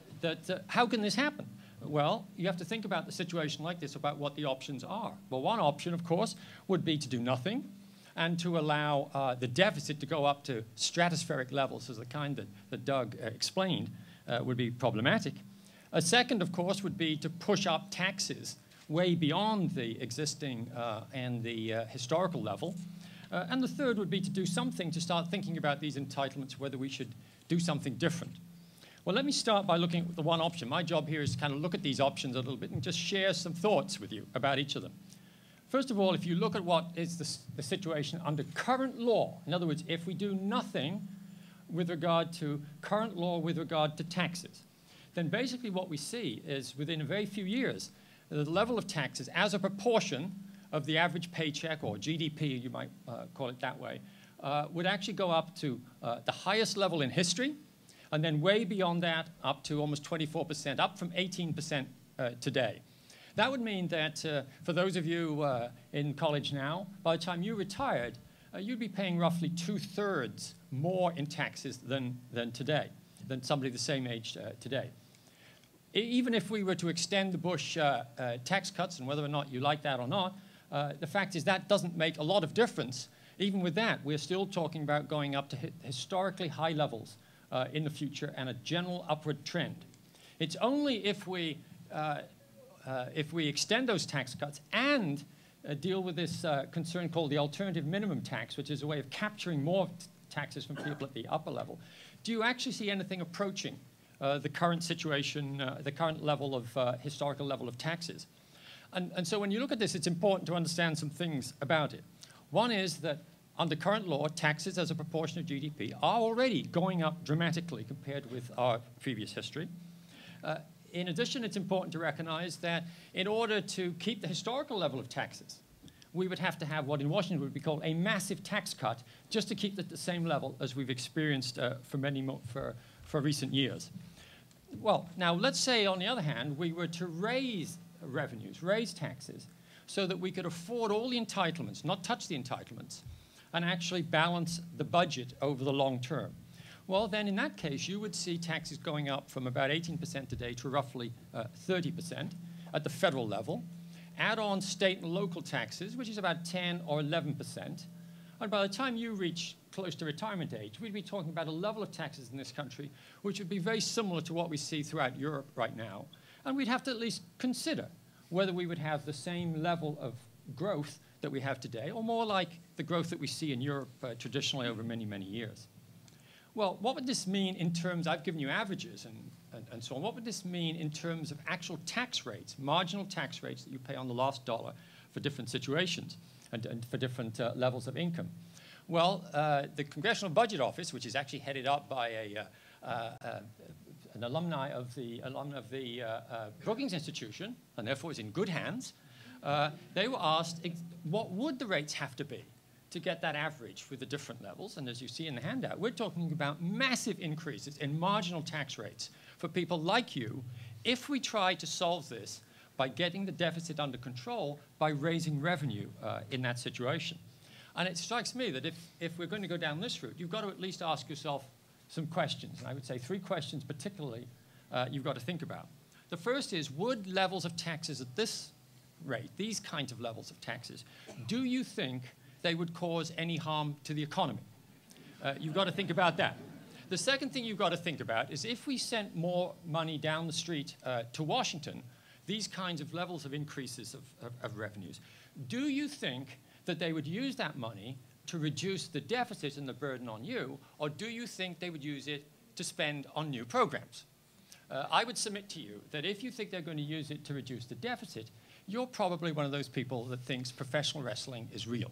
How can this happen? Well, you have to think about the situation like this, about what the options are. Well, one option, of course, would be to do nothing and to allow the deficit to go up to stratospheric levels, as the kind that Doug explained, would be problematic. A second, of course, would be to push up taxes way beyond the existing and the historical level. And the third would be to do something to start thinking about these entitlements, whether we should do something different. Well, let me start by looking at the one option. My job here is to kind of look at these options a little bit and just share some thoughts with you about each of them. First of all, if you look at what is the situation under current law, in other words, if we do nothing with regard to current law with regard to taxes, then basically what we see is within a very few years, the level of taxes as a proportion of the average paycheck, or GDP, you might call it that way, would actually go up to the highest level in history, and then way beyond that up to almost 24%, up from 18% today. That would mean that for those of you in college now, by the time you retired, you'd be paying roughly 2/3 more in taxes than today, than somebody the same age today. Even if we were to extend the Bush tax cuts, and whether or not you like that or not, the fact is that doesn't make a lot of difference Even with that, we're still talking about going up to historically high levels in the future and a general upward trend. It's only if we extend those tax cuts and deal with this concern called the alternative minimum tax, which is a way of capturing more taxes from people at the upper level, do you actually see anything approaching the current situation, the current level of historical level of taxes? And so when you look at this, it's important to understand some things about it. One is that under current law, taxes as a proportion of GDP are already going up dramatically compared with our previous history. In addition, it's important to recognize that in order to keep the historical level of taxes, we would have to have what in Washington would be called a massive tax cut just to keep it at the same level as we've experienced for recent years. Well, now let's say, on the other hand, we were to raise revenues, raise taxes, so that we could afford all the entitlements, not touch the entitlements, and actually balance the budget over the long term. Well, then in that case, you would see taxes going up from about 18% today to roughly 30% at the federal level. Add on state and local taxes, which is about 10 or 11%. And by the time you reach close to retirement age, we'd be talking about a level of taxes in this country which would be very similar to what we see throughout Europe right now. And we'd have to at least consider whether we would have the same level of growth that we have today, or more like the growth that we see in Europe traditionally over many, many years. Well, what would this mean in terms, I've given you averages and so on, what would this mean in terms of actual tax rates, marginal tax rates that you pay on the last dollar for different situations and for different levels of income? Well, the Congressional Budget Office, which is actually headed up by an alumni of the Brookings Institution, and therefore is in good hands, they were asked what would the rates have to be to get that average for the different levels. And as you see in the handout, we're talking about massive increases in marginal tax rates for people like you if we try to solve this by getting the deficit under control by raising revenue in that situation. And it strikes me that if we're going to go down this route, you've got to at least ask yourself some questions. And I would say 3 questions particularly you've got to think about. The first is, would levels of taxes at this rate, these kinds of levels of taxes, do you think they would cause any harm to the economy? You've got to think about that. The second thing you've got to think about is if we sent more money down the street to Washington, these kinds of levels of increases of revenues, do you think that they would use that money to reduce the deficit and the burden on you, or do you think they would use it to spend on new programs? I would submit to you that if you think they're going to use it to reduce the deficit, you're probably one of those people that thinks professional wrestling is real.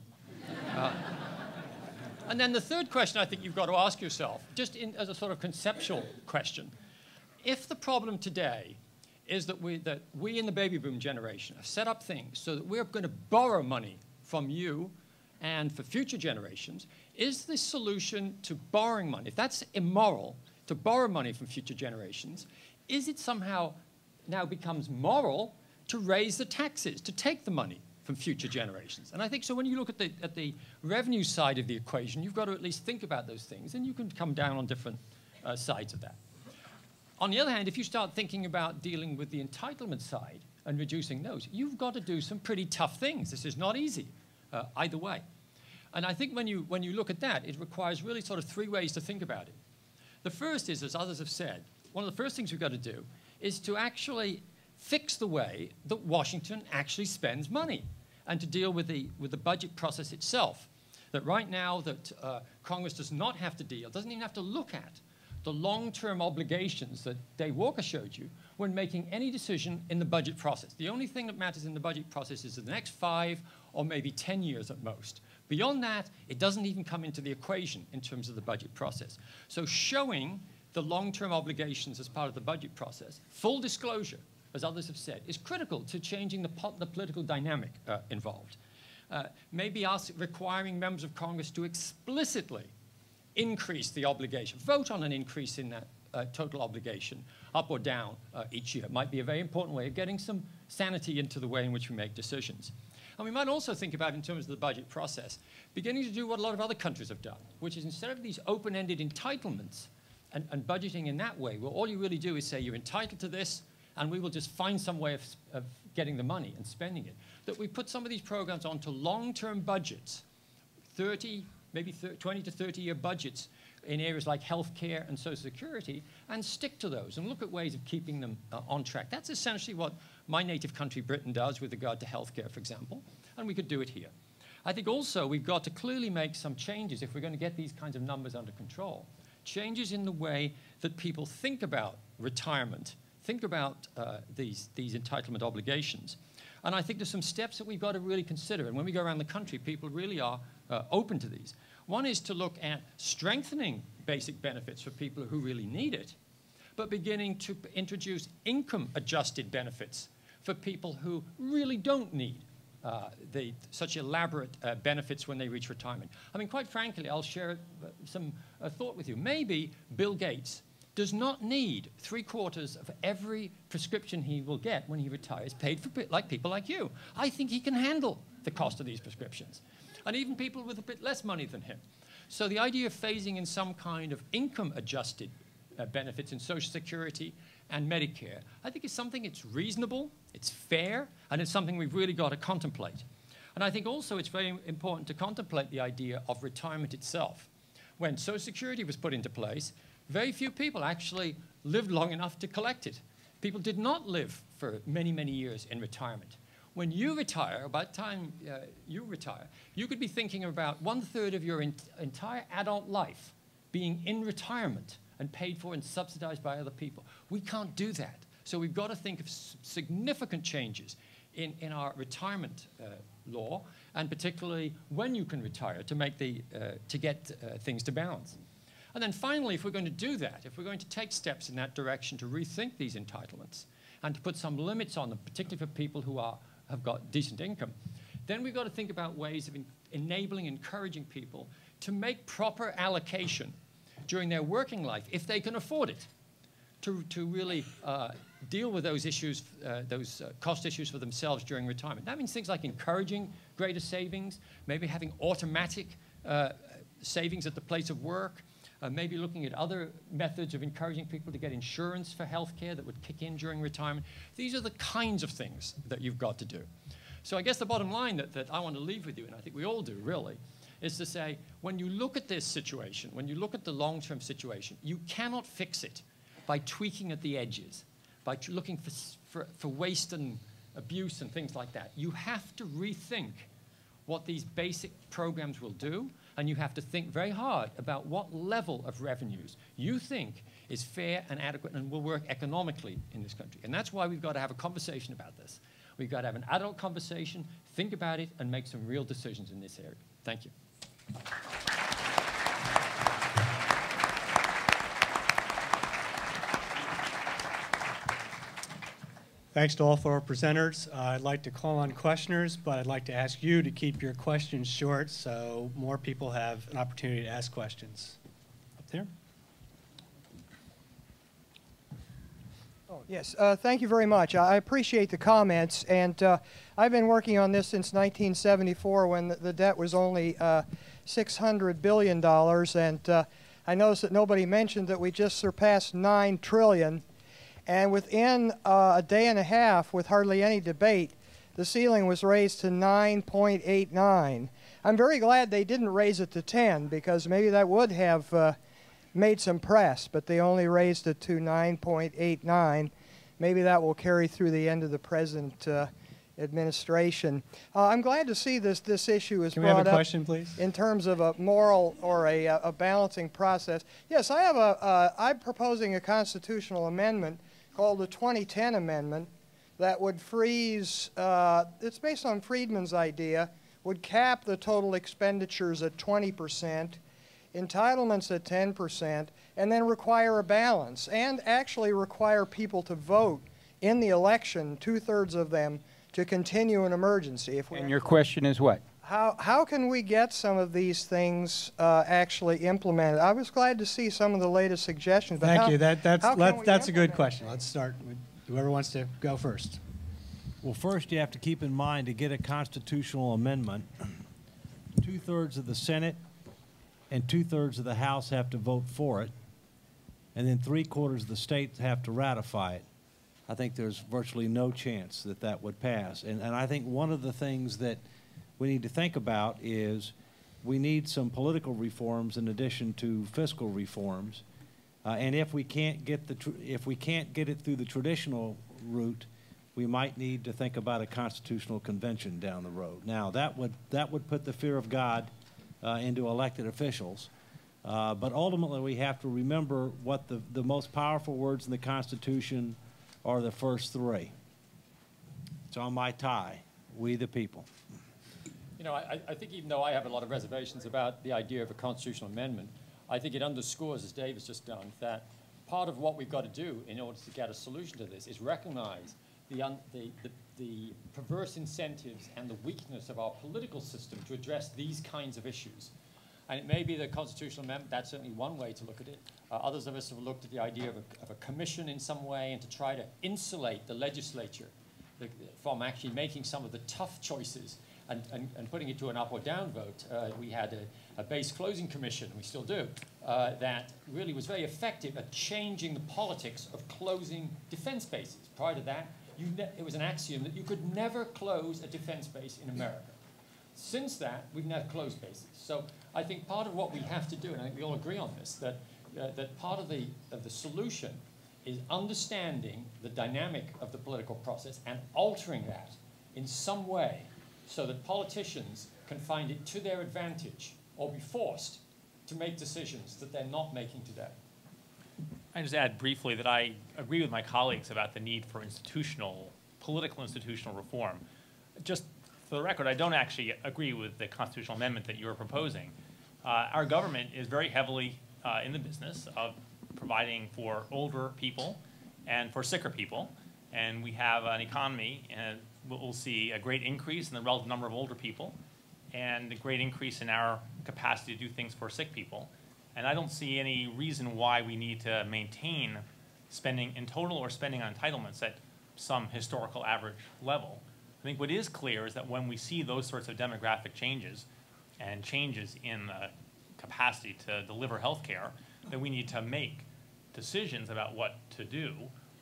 And then the third question I think you've got to ask yourself, just as a sort of conceptual question, if the problem today is that we in the baby boom generation have set up things so that we're going to borrow money from you and for future generations, is the solution to borrowing money, if that's immoral, to borrow money from future generations, is it somehow now becomes moral to raise the taxes, to take the money from future generations? And I think so when you look at the revenue side of the equation, you've got to at least think about those things, and you can come down on different sides of that. On the other hand, if you start thinking about dealing with the entitlement side and reducing those, you've got to do some pretty tough things. This is not easy either way. And I think when you look at that, it requires really sort of 3 ways to think about it. The first is, as others have said, one of the first things we've got to do is to actually fix the way that Washington actually spends money and to deal with the budget process itself. That right now that Congress does not have to deal, doesn't even have to look at the long-term obligations that Dave Walker showed you when making any decision in the budget process. The only thing that matters in the budget process is the next 5 or maybe 10 years at most. Beyond that, it doesn't even come into the equation in terms of the budget process. So showing the long-term obligations as part of the budget process, full disclosure, as others have said, is critical to changing the political dynamic involved. Maybe requiring members of Congress to explicitly increase the obligation, vote on an increase in that total obligation, up or down each year. It might be a very important way of getting some sanity into the way in which we make decisions. And we might also think about, in terms of the budget process, beginning to do what a lot of other countries have done, which is instead of these open-ended entitlements and budgeting in that way, where all you really do is say you're entitled to this, and we will just find some way of getting the money and spending it, that we put some of these programs onto long-term budgets, 30, maybe 20 to 30-year budgets in areas like healthcare and Social Security and stick to those and look at ways of keeping them on track. That's essentially what my native country, Britain, does with regard to healthcare, for example, and we could do it here. I think also we've got to clearly make some changes if we're going to get these kinds of numbers under control. Changes in the way that people think about retirement, think about these entitlement obligations. And I think there's some steps that we've got to really consider. And when we go around the country, people really are open to these. One is to look at strengthening basic benefits for people who really need it, but beginning to introduce income-adjusted benefits for people who really don't need such elaborate benefits when they reach retirement. I mean, quite frankly, I'll share some thought with you. Maybe Bill Gates does not need 3/4 of every prescription he will get when he retires paid for like people like you. I think he can handle the cost of these prescriptions, and even people with a bit less money than him. So the idea of phasing in some kind of income-adjusted benefits in Social Security and Medicare, I think is something it's reasonable, it's fair, and it's something we've really got to contemplate. And I think also it's very important to contemplate the idea of retirement itself. When Social Security was put into place, very few people actually lived long enough to collect it. People did not live for many, many years in retirement. When you retire, by the time you retire, you could be thinking about 1/3 of your entire adult life being in retirement and paid for and subsidized by other people. We can't do that. So we've got to think of significant changes in our retirement law, and particularly when you can retire to make to get things to balance. And then finally, if we're going to do that, if we're going to take steps in that direction to rethink these entitlements and to put some limits on them, particularly for people who have got decent income, then we've got to think about ways of enabling, encouraging people to make proper allocation during their working life, if they can afford it, to really deal with those issues, those cost issues for themselves during retirement. That means things like encouraging greater savings, maybe having automatic savings at the place of work, maybe looking at other methods of encouraging people to get insurance for health care that would kick in during retirement. These are the kinds of things that you've got to do. So I guess the bottom line that I want to leave with you, and I think we all do really, is to say, when you look at this situation, when you look at the long-term situation, you cannot fix it by tweaking at the edges, by looking for waste and abuse and things like that. You have to rethink what these basic programs will do, and you have to think very hard about what level of revenues you think is fair and adequate and will work economically in this country. And that's why we've got to have a conversation about this. We've got to have an adult conversation, think about it, and make some real decisions in this area. Thank you. Thanks to all four presenters. I'd like to call on questioners, but I'd like to ask you to keep your questions short so more people have an opportunity to ask questions. Up there. Oh, yes, thank you very much. I appreciate the comments, and I've been working on this since 1974 when the debt was only $600 billion, and I noticed that nobody mentioned that we just surpassed $9 trillion. And within a day and a half, with hardly any debate, the ceiling was raised to 9.89. I'm very glad they didn't raise it to 10, because maybe that would have made some press, but they only raised it to 9.89. Maybe that will carry through the end of the present administration. I'm glad to see this issue is brought up. Can we have a question, please? In terms of a moral or a balancing process. Yes, I'm proposing a constitutional amendment called the 2010 Amendment that would freeze, it's based on Friedman's idea, would cap the total expenditures at 20%, entitlements at 10%, and then require a balance, and actually require people to vote in the election, 2/3 of them, to continue an emergency. And your question is what? How can we get some of these things actually implemented? I was glad to see some of the latest suggestions. But Thank you. That's a good implement question. Let's start with whoever wants to go first. Well, first you have to keep in mind, to get a constitutional amendment, 2/3 of the Senate and 2/3 of the House have to vote for it, and then 3/4 of the states have to ratify it. I think there's virtually no chance that that would pass. And I think one of the things that we need to think about is we need some political reforms in addition to fiscal reforms. And if we can't get it through the traditional route, we might need to think about a constitutional convention down the road. Now, that would put the fear of God into elected officials. But ultimately, we have to remember what the most powerful words in the Constitution are the first three. It's on my tie, we the people. You know, I think even though I have a lot of reservations about the idea of a constitutional amendment, I think it underscores, as Dave has just done, that part of what we've got to do in order to get a solution to this is recognize the perverse incentives and the weakness of our political system to address these kinds of issues. And it may be the constitutional amendment, that's certainly one way to look at it. Others of us have looked at the idea of a commission in some way and to try to insulate the legislature from actually making some of the tough choices and putting it to an up or down vote. We had a base closing commission, we still do, that really was very effective at changing the politics of closing defense bases. Prior to that, it was an axiom that you could never close a defense base in America. Since that, we've never closed bases. So I think part of what we have to do, and I think we all agree on this, that part of the solution is understanding the dynamic of the political process and altering that in some way so that politicians can find it to their advantage or be forced to make decisions that they're not making today. I just add briefly that I agree with my colleagues about the need for political institutional reform. Just for the record, I don't actually agree with the constitutional amendment that you're proposing. Our government is very heavily in the business of providing for older people and for sicker people, and we have an economy, and we'll see a great increase in the relative number of older people and a great increase in our capacity to do things for sick people. And I don't see any reason why we need to maintain spending in total or spending on entitlements at some historical average level. I think what is clear is that when we see those sorts of demographic changes and changes in the capacity to deliver health care, then we need to make decisions about what to do.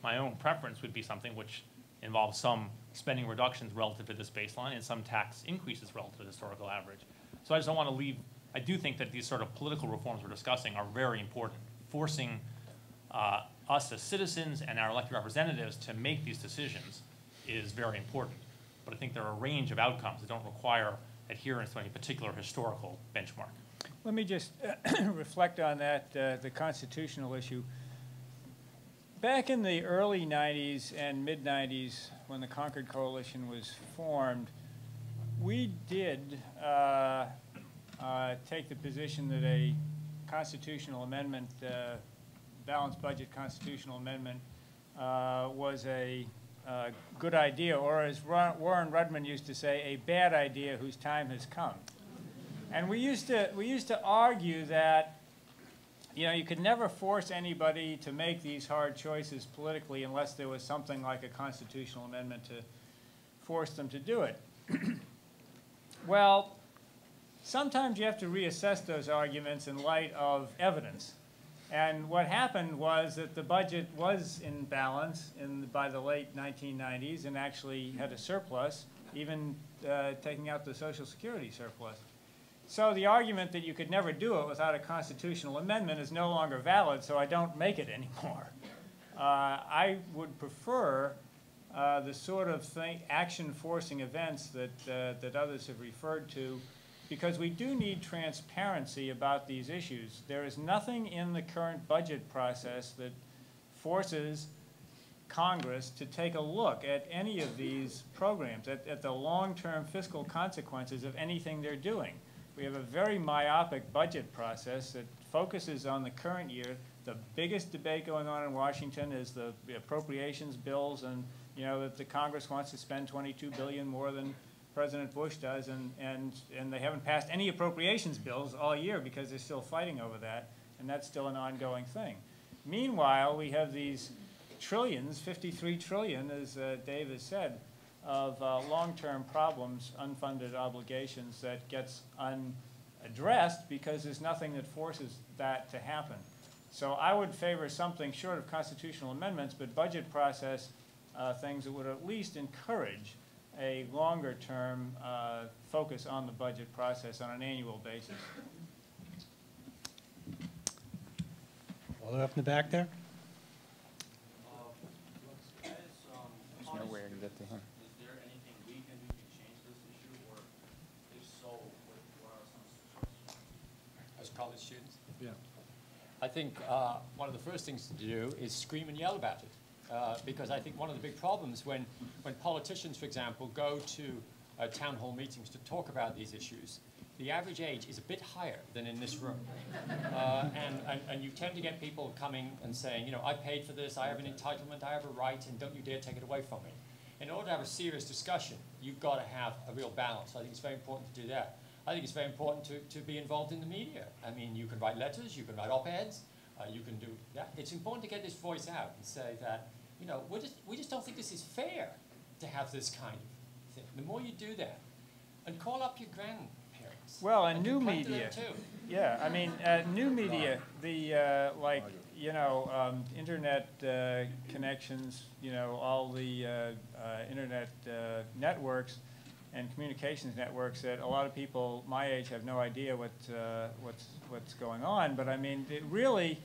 My own preference would be something which involves some spending reductions relative to this baseline and some tax increases relative to the historical average. So I just don't want to leave. I do think that these sort of political reforms we're discussing are very important. Forcing us as citizens and our elected representatives to make these decisions is very important. But I think there are a range of outcomes that don't require adherence to any particular historical benchmark. Let me just reflect on that, the constitutional issue. Back in the early 90s and mid-90s, when the Concord Coalition was formed, we did take the position that a constitutional amendment, balanced budget constitutional amendment, was a good idea, or as Warren Rudman used to say, a bad idea whose time has come. And we used to argue that, you know, you could never force anybody to make these hard choices politically unless there was something like a constitutional amendment to force them to do it. Well, sometimes you have to reassess those arguments in light of evidence. And what happened was that the budget was in balance by the late 1990s and actually had a surplus, even taking out the Social Security surplus. So the argument that you could never do it without a constitutional amendment is no longer valid, so I don't make it anymore. I would prefer the sort of action-forcing events that others have referred to, because we do need transparency about these issues. There is nothing in the current budget process that forces Congress to take a look at any of these programs, at the long-term fiscal consequences of anything they're doing. We have a very myopic budget process that focuses on the current year. The biggest debate going on in Washington is the appropriations bills, and you know that the Congress wants to spend $22 billion more than President Bush does, and they haven't passed any appropriations bills all year because they're still fighting over that, and that's still an ongoing thing. Meanwhile, we have these trillions, 53 trillion, as Dave has said, of long-term problems, unfunded obligations that gets unaddressed because there's nothing that forces that to happen. So I would favor something short of constitutional amendments, but budget process things that would at least encourage a longer-term focus on the budget process on an annual basis. All the way up in the back there? There's nowhere to get to him. Is there anything we can do to change this issue, or if so, what are some suggestions? As college students? Yeah. I think one of the first things to do is scream and yell about it. Because I think one of the big problems when politicians, for example, go to town hall meetings to talk about these issues, the average age is a bit higher than in this room. And you tend to get people coming and saying, you know, I paid for this, I have an entitlement, I have a right, and don't you dare take it away from me. In order to have a serious discussion, you've got to have a real balance. I think it's very important to do that. I think it's very important to be involved in the media. I mean, you can write letters, you can write op-eds, you can do that. It's important to get this voice out and say that, you know, we just don't think this is fair to have this kind of thing. The more you do that, and call up your grandparents. Well, and new complain to them media. too. Yeah, I mean, new media, the, like, you know, internet connections, you know, all the internet networks and communications networks that a lot of people my age have no idea what's going on. But I mean, it really,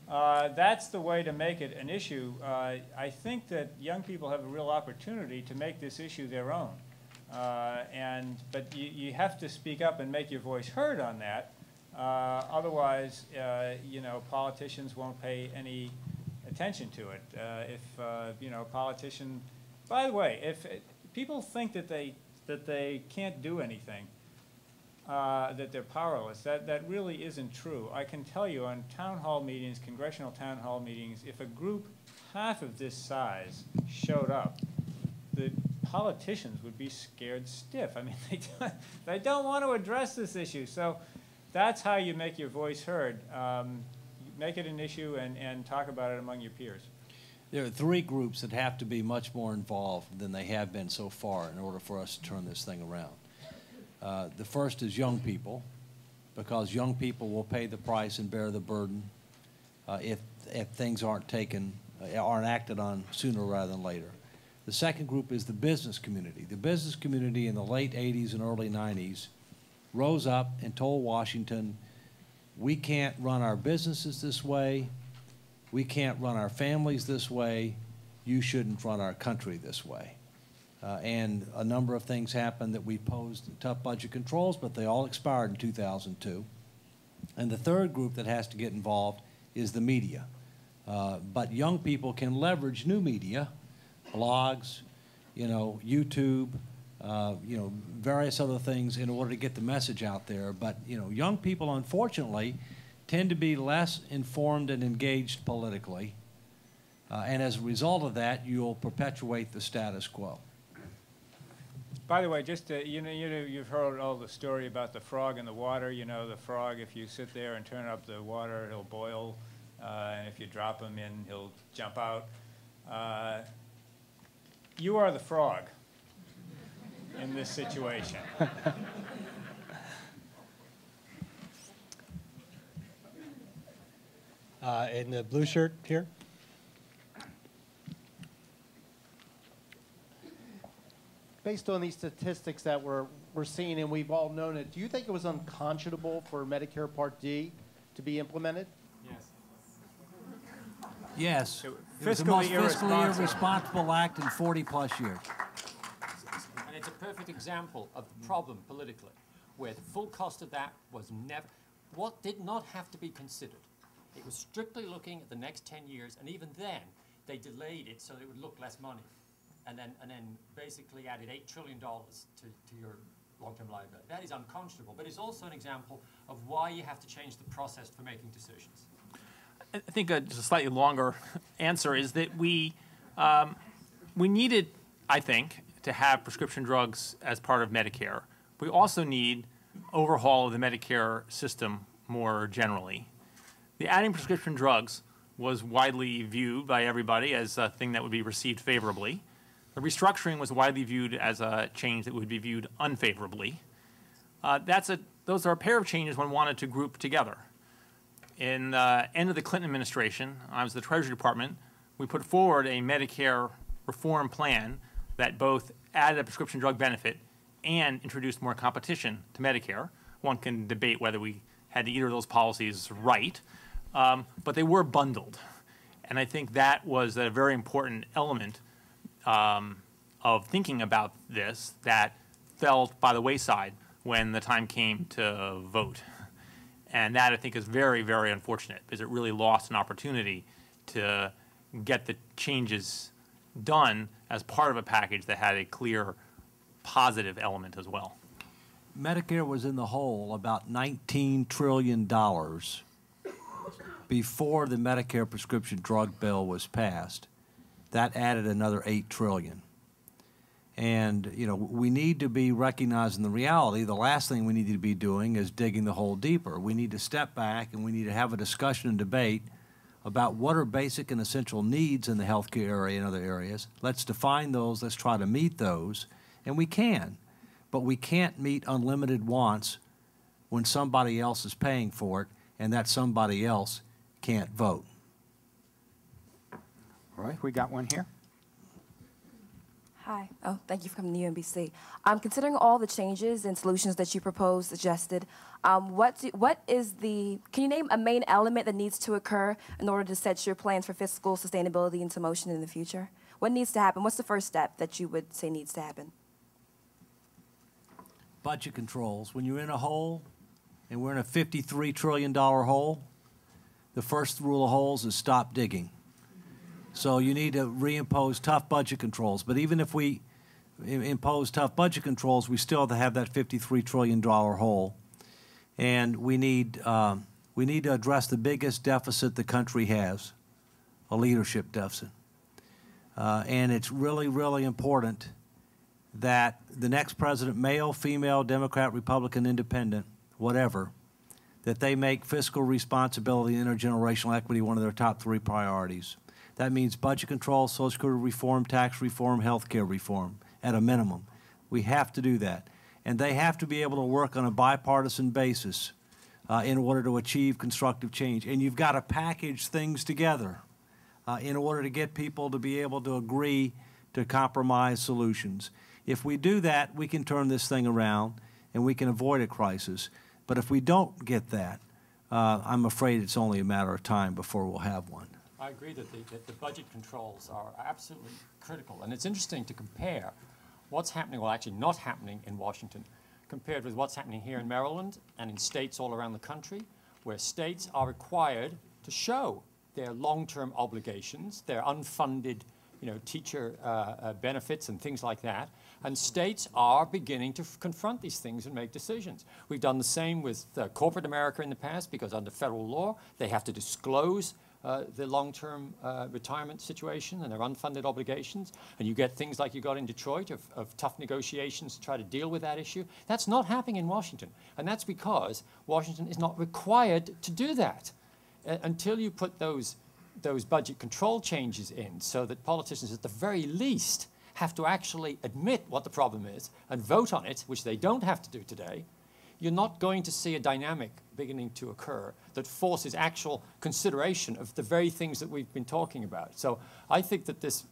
that's the way to make it an issue. I think that young people have a real opportunity to make this issue their own. But you have to speak up and make your voice heard on that. Otherwise, you know, politicians won't pay any attention to it. You know, politician, by the way, if people think that they can't do anything, that they're powerless, that really isn't true. I can tell you on town hall meetings, congressional town hall meetings, if a group half of this size showed up, the politicians would be scared stiff. I mean, they don't want to address this issue. So that's how you make your voice heard. Make it an issue and talk about it among your peers. There are three groups that have to be much more involved than they have been so far in order for us to turn this thing around. The first is young people, because young people will pay the price and bear the burden if things aren't acted on sooner rather than later. The second group is the business community. The business community in the late 80s and early 90s rose up and told Washington, we can't run our businesses this way, we can't run our families this way, you shouldn't run our country this way. And a number of things happened that we posed tough budget controls, but they all expired in 2002. And the third group that has to get involved is the media. But young people can leverage new media, blogs, you know, YouTube, you know, various other things in order to get the message out there. But, you know, young people, unfortunately, tend to be less informed and engaged politically. And as a result of that, you'll perpetuate the status quo. By the way, just you've heard all the story about the frog in the water. You know, the frog, if you sit there and turn up the water, he'll boil. And if you drop him in, he'll jump out. You are the frog in this situation. In the blue shirt here. Based on these statistics that we're seeing, and we've all known it, do you think it was unconscionable for Medicare Part D to be implemented? Yes. So, It was the most fiscally fiscally irresponsible act in 40-plus years. And it's a perfect example of the problem politically, where the full cost of that was never, what did not have to be considered. It was strictly looking at the next 10 years, and even then, they delayed it so that it would look less money. And then basically added $8 trillion to your long-term liability. That is unconscionable, but it's also an example of why you have to change the process for making decisions. I think just a slightly longer answer is that we needed, I think, to have prescription drugs as part of Medicare. We also need overhaul of the Medicare system more generally. The adding prescription drugs was widely viewed by everybody as a thing that would be received favorably. The restructuring was widely viewed as a change that would be viewed unfavorably. Those are a pair of changes one wanted to group together. In the end of the Clinton administration, I was the Treasury Department, we put forward a Medicare reform plan that both added a prescription drug benefit and introduced more competition to Medicare. One can debate whether we had either of those policies right, but they were bundled. And I think that was a very important element of thinking about this that fell by the wayside when the time came to vote. And that, I think, is very, very unfortunate because it really lost an opportunity to get the changes done as part of a package that had a clear positive element as well. Medicare was in the hole about $19 trillion before the Medicare prescription drug bill was passed. That added another $8 trillion. And, you know, we need to be recognizing the reality. The last thing we need to be doing is digging the hole deeper. We need to step back and we need to have a discussion and debate about what are basic and essential needs in the healthcare area and other areas. Let's define those. Let's try to meet those. And we can. But we can't meet unlimited wants when somebody else is paying for it and that somebody else can't vote. All right, we got one here. Hi. Oh, thank you for coming to UMBC. Considering all the changes and solutions that you proposed, suggested, can you name a main element that needs to occur in order to set your plans for fiscal sustainability into motion in the future? What needs to happen? What's the first step that you would say needs to happen? Budget controls. When you're in a hole, and we're in a $53 trillion hole, the first rule of holes is stop digging. So you need to reimpose tough budget controls. But even if we impose tough budget controls, we still have to have that $53 trillion hole. And we need to address the biggest deficit the country has, a leadership deficit. And it's really, really important that the next president, male, female, Democrat, Republican, Independent, whatever, that they make fiscal responsibility and intergenerational equity one of their top 3 priorities. That means budget control, Social Security reform, tax reform, health care reform, at a minimum. We have to do that. And they have to be able to work on a bipartisan basis in order to achieve constructive change. And you've got to package things together in order to get people to be able to agree to compromise solutions. If we do that, we can turn this thing around and we can avoid a crisis. But if we don't get that, I'm afraid it's only a matter of time before we'll have one. I agree that the budget controls are absolutely critical. And it's interesting to compare what's happening, well, actually not happening in Washington, compared with what's happening here in Maryland and in states all around the country, where states are required to show their long-term obligations, their unfunded, teacher benefits and things like that. And states are beginning to confront these things and make decisions. We've done the same with corporate America in the past, because under federal law, they have to disclose the long-term retirement situation and their unfunded obligations. And you get things like you got in Detroit of tough negotiations to try to deal with that issue. That's not happening in Washington. And that's because Washington is not required to do that until you put those budget control changes in, so that politicians at the very least have to actually admit what the problem is and vote on it, which they don't have to do today. You're not going to see a dynamic beginning to occur that forces actual consideration of the very things that we've been talking about. So I think that this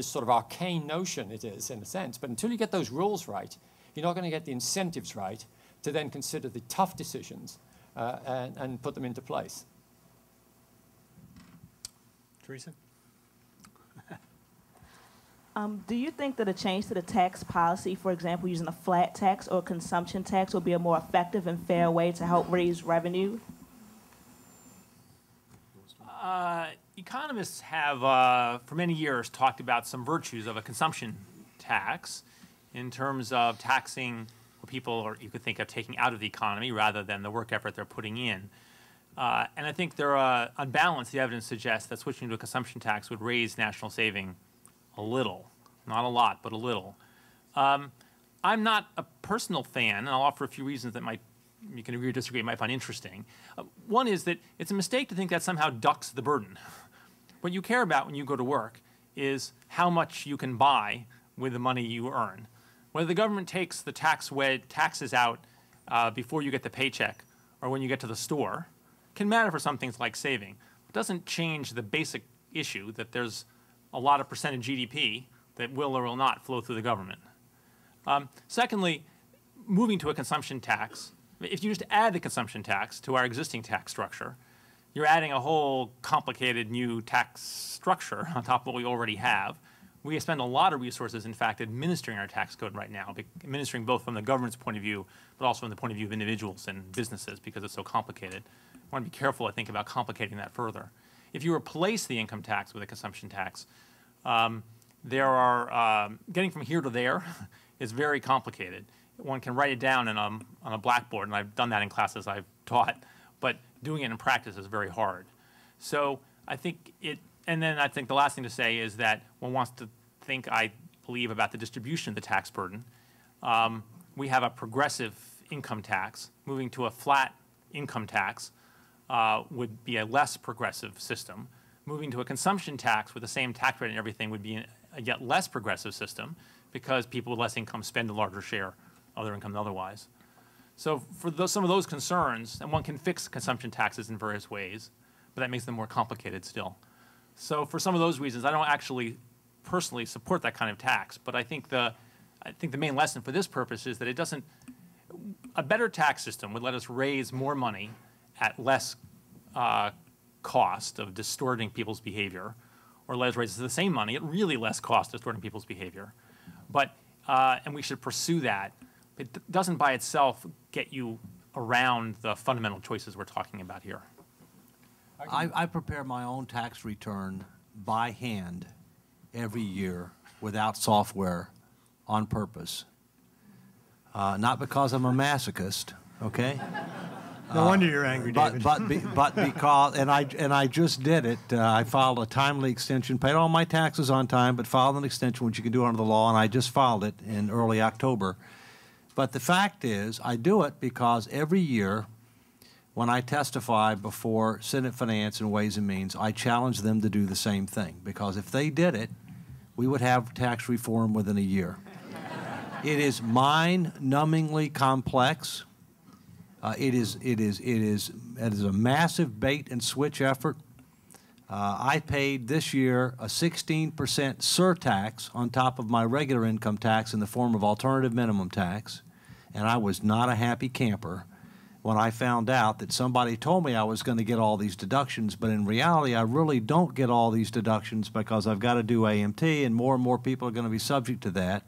sort of arcane notion it is, in a sense, but until you get those rules right, you're not going to get the incentives right to then consider the tough decisions and put them into place. Teresa? Do you think that a change to the tax policy, for example, using a flat tax or a consumption tax, will be a more effective and fair way to help raise revenue? Economists have, for many years, talked about some virtues of a consumption tax in terms of taxing what people, or you could think of taking out of the economy rather than the work effort they're putting in. And I think on balance, the evidence suggests that switching to a consumption tax would raise national saving a little, not a lot, but a little. I'm not a personal fan, and I'll offer a few reasons that you can agree or disagree, might find interesting. One is that it's a mistake to think that somehow ducks the burden. What you care about when you go to work is how much you can buy with the money you earn. Whether the government takes the taxes out before you get the paycheck or when you get to the store can matter for some things like saving. It doesn't change the basic issue that there's a lot of percent of GDP that will or will not flow through the government. Secondly, moving to a consumption tax, if you just add the consumption tax to our existing tax structure, you're adding a whole complicated new tax structure on top of what we already have. We spend a lot of resources, in fact, administering our tax code right now, administering both from the government's point of view, but also from the point of view of individuals and businesses because it's so complicated. I want to be careful, I think, about complicating that further. If you replace the income tax with a consumption tax, there are, getting from here to there is very complicated. One can write it down on a blackboard, and I've done that in classes I've taught, but doing it in practice is very hard. So I think and then I think the last thing to say is that one wants to think, I believe, about the distribution of the tax burden. We have a progressive income tax. Moving to a flat income tax would be a less progressive system. Moving to a consumption tax with the same tax rate and everything would be a yet less progressive system because people with less income spend a larger share of their income than otherwise. So for some of those concerns, and one can fix consumption taxes in various ways, but that makes them more complicated still. So for some of those reasons, I don't actually personally support that kind of tax, but I think the main lesson for this purpose is that it doesn't, a better tax system would let us raise more money at less cost of distorting people's behavior, or let us raise the same money at really less cost of distorting people's behavior. But, and we should pursue that. It doesn't by itself get you around the fundamental choices we're talking about here. I prepare my own tax return by hand every year without software on purpose. Not because I'm a masochist, okay? No wonder you're angry, David. But because, and I just did it. I filed a timely extension, paid all my taxes on time, but filed an extension, which you can do under the law, and I just filed it in early October. But the fact is, I do it because every year when I testify before Senate Finance and Ways and Means, I challenge them to do the same thing. Because if they did it, we would have tax reform within a year. It is mind-numbingly complex. It is a massive bait and switch effort. I paid this year a 16% surtax on top of my regular income tax in the form of alternative minimum tax, and I was not a happy camper when I found out that somebody told me I was going to get all these deductions, but in reality I really don't get all these deductions because I've got to do AMT, and more people are going to be subject to that.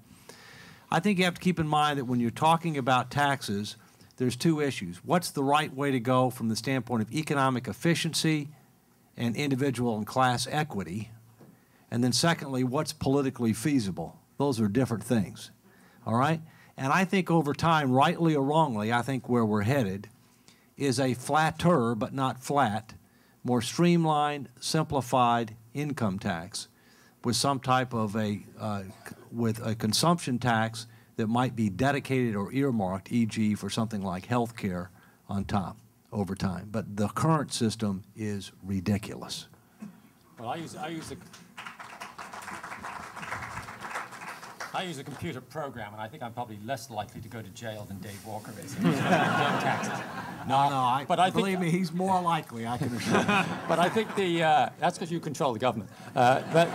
I think you have to keep in mind that when you're talking about taxes, there's two issues. What's the right way to go from the standpoint of economic efficiency and individual and class equity? And then secondly, what's politically feasible? Those are different things, all right? And I think over time, rightly or wrongly, I think where we're headed is a flatter, but not flat, more streamlined, simplified income tax with some type of with a consumption tax that might be dedicated or earmarked, e.g. for something like health care on top over time. But the current system is ridiculous. Well, I use a computer program, and I think I'm probably less likely to go to jail than Dave Walker is. Believe me, he's more likely, I can assure you. But I think that's because you control the government. But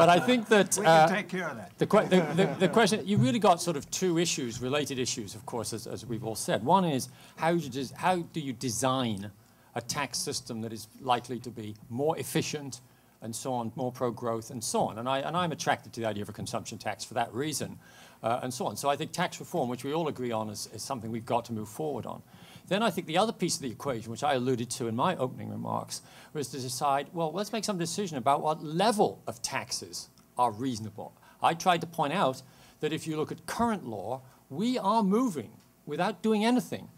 I think that we can take care of that. The question, you really got sort of two issues, related issues, of course, as we've all said. One is how do you design a tax system that is likely to be more efficient and so on, more pro-growth and so on. And I'm attracted to the idea of a consumption tax for that reason and so on. So I think tax reform, which we all agree on, is something we've got to move forward on. Then I think the other piece of the equation, which I alluded to in my opening remarks, was to decide, well, let's make some decision about what level of taxes are reasonable. I tried to point out that if you look at current law, we are moving, without doing anything,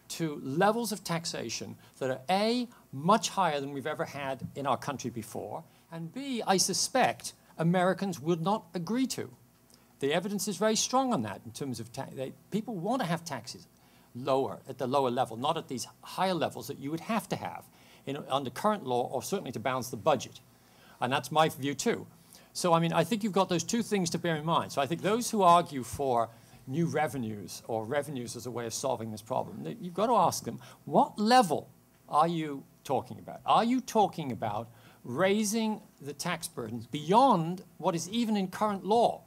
to levels of taxation that are A, much higher than we've ever had in our country before, and B, I suspect Americans would not agree to. The evidence is very strong on that in terms of people want to have taxes lower, at the lower level, not at these higher levels that you would have to have under current law, or certainly to balance the budget. And that's my view too. So I mean, I think you've got those two things to bear in mind. So I think those who argue for new revenues or revenues as a way of solving this problem, you've got to ask them, what level are you talking about? Are you talking about raising the tax burdens beyond what is even in current law,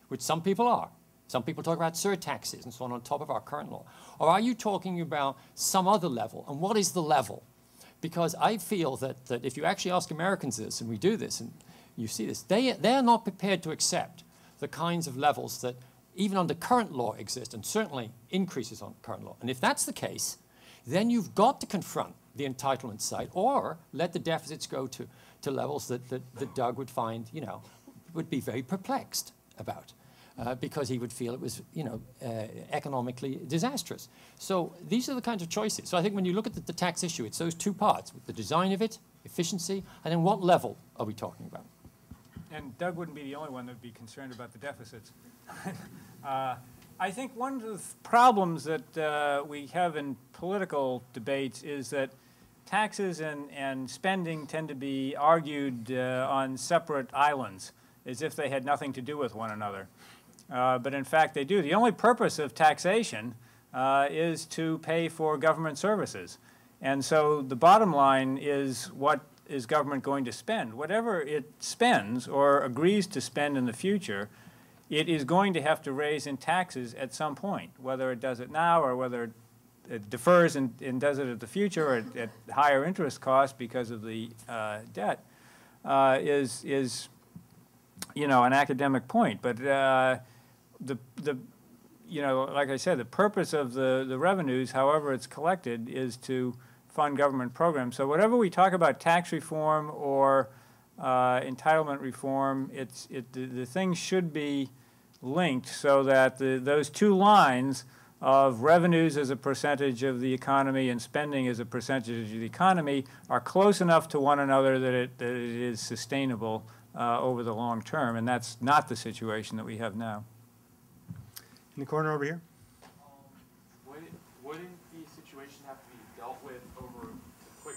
which some people are? Some people talk about surtaxes and so on top of our current law. Or are you talking about some other level? And what is the level? Because I feel that if you actually ask Americans this, and we do this, and you see this, they're not prepared to accept the kinds of levels that even under current law exist, and certainly increases on current law. And if that's the case, then you've got to confront the entitlement side, or let the deficits go to levels that Doug would find, would be very perplexed about. Because he would feel it was, economically disastrous. So these are the kinds of choices. So I think when you look at the tax issue, it's those two parts, the design of it, efficiency, and then what level are we talking about? And Doug wouldn't be the only one that would be concerned about the deficits. I think one of the problems that we have in political debates is that taxes and spending tend to be argued on separate islands, as if they had nothing to do with one another. But in fact, they do. The only purpose of taxation is to pay for government services. And so the bottom line is, what is government going to spend? Whatever it spends or agrees to spend in the future, it is going to have to raise in taxes at some point, whether it does it now or whether it defers and does it at the future or at higher interest costs because of the debt, is an academic point. But like I said, the purpose of the revenues, however it's collected, is to fund government programs. So whatever we talk about tax reform or entitlement reform, the things should be linked so that those two lines of revenues as a percentage of the economy and spending as a percentage of the economy are close enough to one another that it is sustainable over the long term, and that's not the situation that we have now. In the corner over here. Wouldn't the situation have to be dealt with over a quick,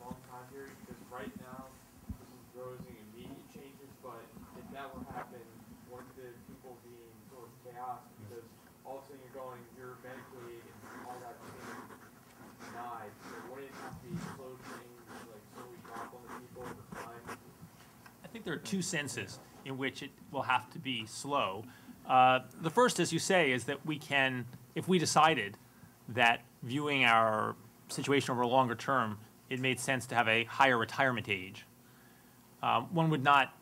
long time period? Because right now, this is proposing immediate changes, but if that were to happen, wouldn't the people be in sort of chaos? Because all of a sudden you're medically and all that being denied. So wouldn't it have to be slow change, like slowly drop on the people over time? I think there are two senses in which it will have to be slow. The first, as you say, is that we can, if we decided that viewing our situation over a longer term, it made sense to have a higher retirement age. One would not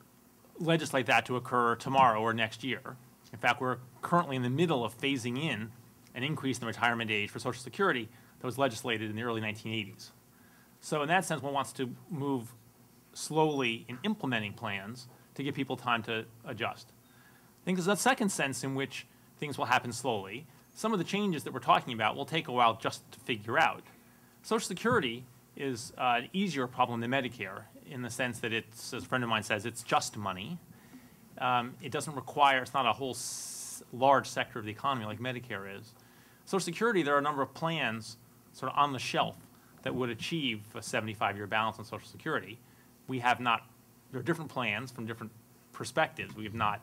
legislate that to occur tomorrow or next year. In fact, we're currently in the middle of phasing in an increase in the retirement age for Social Security that was legislated in the early 1980s. So in that sense, one wants to move slowly in implementing plans to give people time to adjust. I think there's a second sense in which things will happen slowly. Some of the changes that we're talking about will take a while just to figure out. Social Security is an easier problem than Medicare in the sense that it's, as a friend of mine says, it's just money. It doesn't require, it's not a whole large sector of the economy like Medicare is. Social Security, there are a number of plans sort of on the shelf that would achieve a 75-year balance on Social Security. We have not, there are different plans from different perspectives. We have not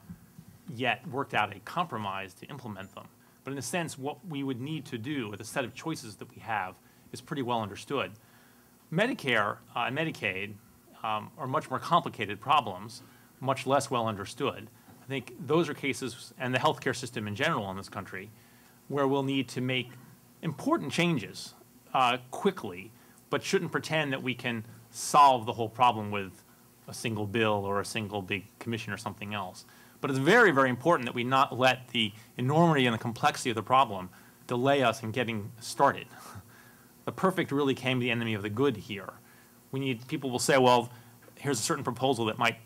yet worked out a compromise to implement them. But in a sense, what we would need to do with the set of choices that we have is pretty well understood. Medicare and Medicaid are much more complicated problems, much less well understood. I think those are cases, and the healthcare system in general in this country, where we'll need to make important changes quickly, but shouldn't pretend that we can solve the whole problem with a single bill or a single big commission or something else. But it's very, very important that we not let the enormity and the complexity of the problem delay us in getting started. The perfect really came the enemy of the good here. We need, people will say, well, here's a certain proposal that might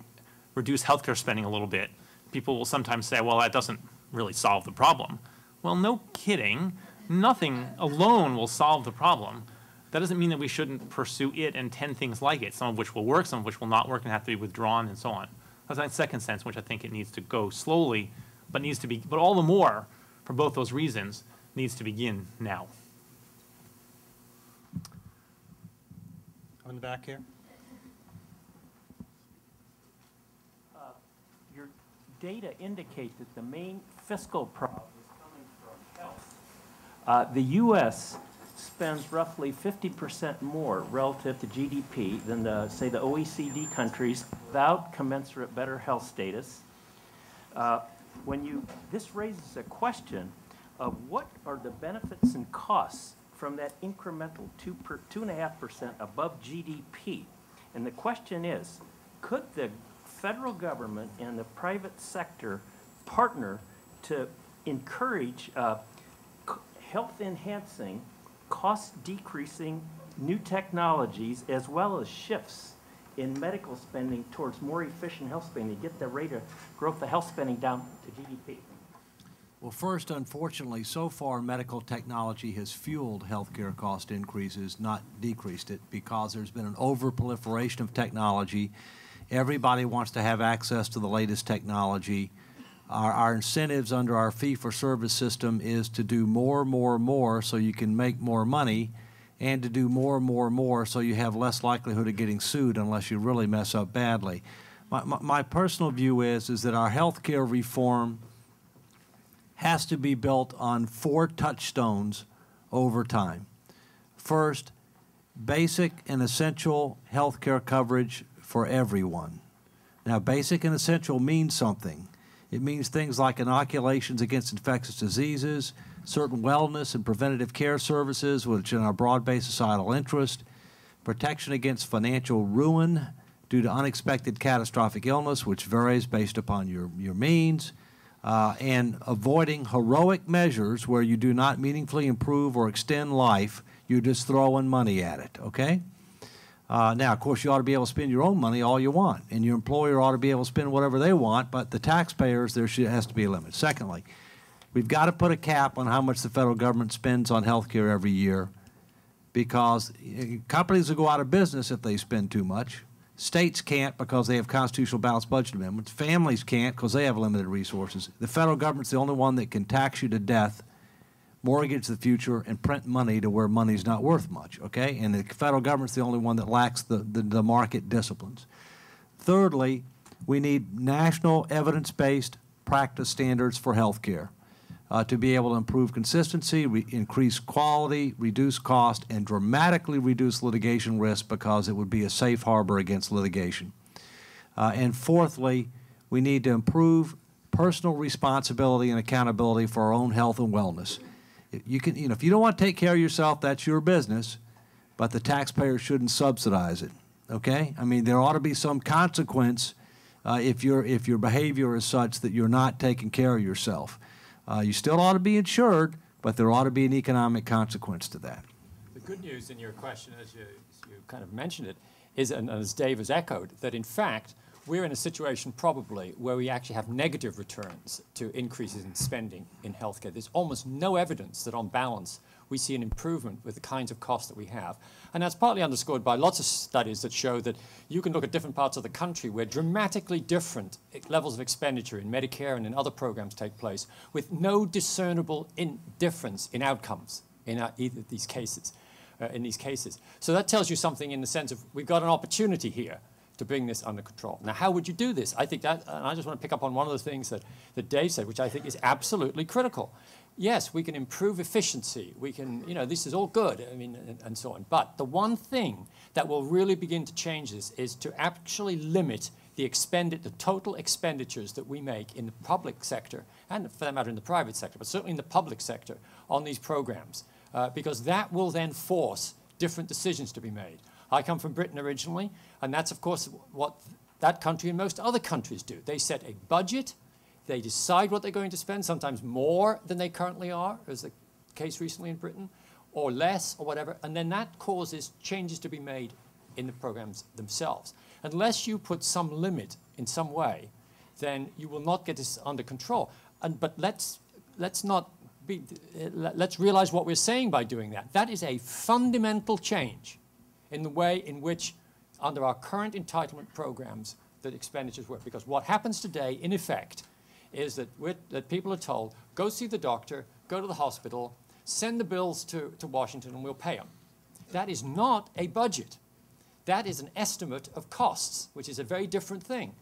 reduce healthcare spending a little bit. People will sometimes say, well, that doesn't really solve the problem. Well, no kidding. Nothing alone will solve the problem. That doesn't mean that we shouldn't pursue it and 10 things like it, some of which will work, some of which will not work and have to be withdrawn and so on. That's that second sense, which I think it needs to go slowly, but needs to be, but all the more, for both those reasons, needs to begin now. On the back here. Your data indicate that the main fiscal problem is coming from health. The U.S. spends roughly 50% more relative to GDP than the, say, the OECD countries without commensurate better health status. This raises a question of what are the benefits and costs from that incremental 2.5% above GDP. And the question is, could the federal government and the private sector partner to encourage health-enhancing, cost-decreasing new technologies as well as shifts in medical spending towards more efficient health spending to get the rate of growth of health spending down to GDP? Well, first, unfortunately, so far medical technology has fueled healthcare cost increases, not decreased it, because there's been an over-proliferation of technology. Everybody wants to have access to the latest technology. Our incentives under our fee-for-service system is to do more so you can make more money, and to do more so you have less likelihood of getting sued unless you really mess up badly. My personal view is that our healthcare reform has to be built on 4 touchstones over time. First, basic and essential health care coverage for everyone. Now, basic and essential means something. It means things like inoculations against infectious diseases, certain wellness and preventative care services, which are in our broad-based societal interest, protection against financial ruin due to unexpected catastrophic illness, which varies based upon your means, and avoiding heroic measures where you do not meaningfully improve or extend life, you're just throwing money at it, okay? Now, of course, you ought to be able to spend your own money all you want, and your employer ought to be able to spend whatever they want, but the taxpayers, there has to be a limit. Secondly, we've got to put a cap on how much the federal government spends on health care every year, because companies will go out of business if they spend too much. States can't because they have constitutional balanced budget amendments. Families can't because they have limited resources. The federal government's the only one that can tax you to death, mortgage the future, and print money to where money's not worth much, okay? And the federal government's the only one that lacks the market disciplines. Thirdly, we need national evidence-based practice standards for health care to be able to improve consistency, increase quality, reduce cost, and dramatically reduce litigation risk, because it would be a safe harbor against litigation. And fourthly, we need to improve personal responsibility and accountability for our own health and wellness. If you don't want to take care of yourself, that's your business, but the taxpayer shouldn't subsidize it, okay? I mean, there ought to be some consequence if your behavior is such that you're not taking care of yourself. You still ought to be insured, but there ought to be an economic consequence to that. The good news in your question, as you kind of mentioned it, is, and as Dave has echoed, that in fact, we're in a situation probably where we actually have negative returns to increases in spending in healthcare. There's almost no evidence that on balance we see an improvement with the kinds of costs that we have. And that's partly underscored by lots of studies that show that you can look at different parts of the country where dramatically different levels of expenditure in Medicare and in other programs take place with no discernible difference in outcomes in either of these cases, So that tells you something in the sense of we've got an opportunity here to bring this under control. Now, how would you do this? I think that, and I just want to pick up on one of the things that Dave said, which I think is absolutely critical. Yes, we can improve efficiency. We can, this is all good, I mean, and so on. But the one thing that will really begin to change this is to actually limit the total expenditures that we make in the public sector, and for that matter in the private sector, but certainly in the public sector, on these programs, because that will then force different decisions to be made. I come from Britain originally, and that's, of course, what that country and most other countries do. They set a budget, they decide what they're going to spend, sometimes more than they currently are, as the case recently in Britain, or less, or whatever, and then that causes changes to be made in the programs themselves. Unless you put some limit in some way, then you will not get this under control. But let's realize what we're saying by doing that. That is a fundamental change in the way in which, under our current entitlement programs, that expenditures work. Because what happens today, in effect, is that people are told, go see the doctor, go to the hospital, send the bills to Washington, and we'll pay them. That is not a budget. That is an estimate of costs, which is a very different thing.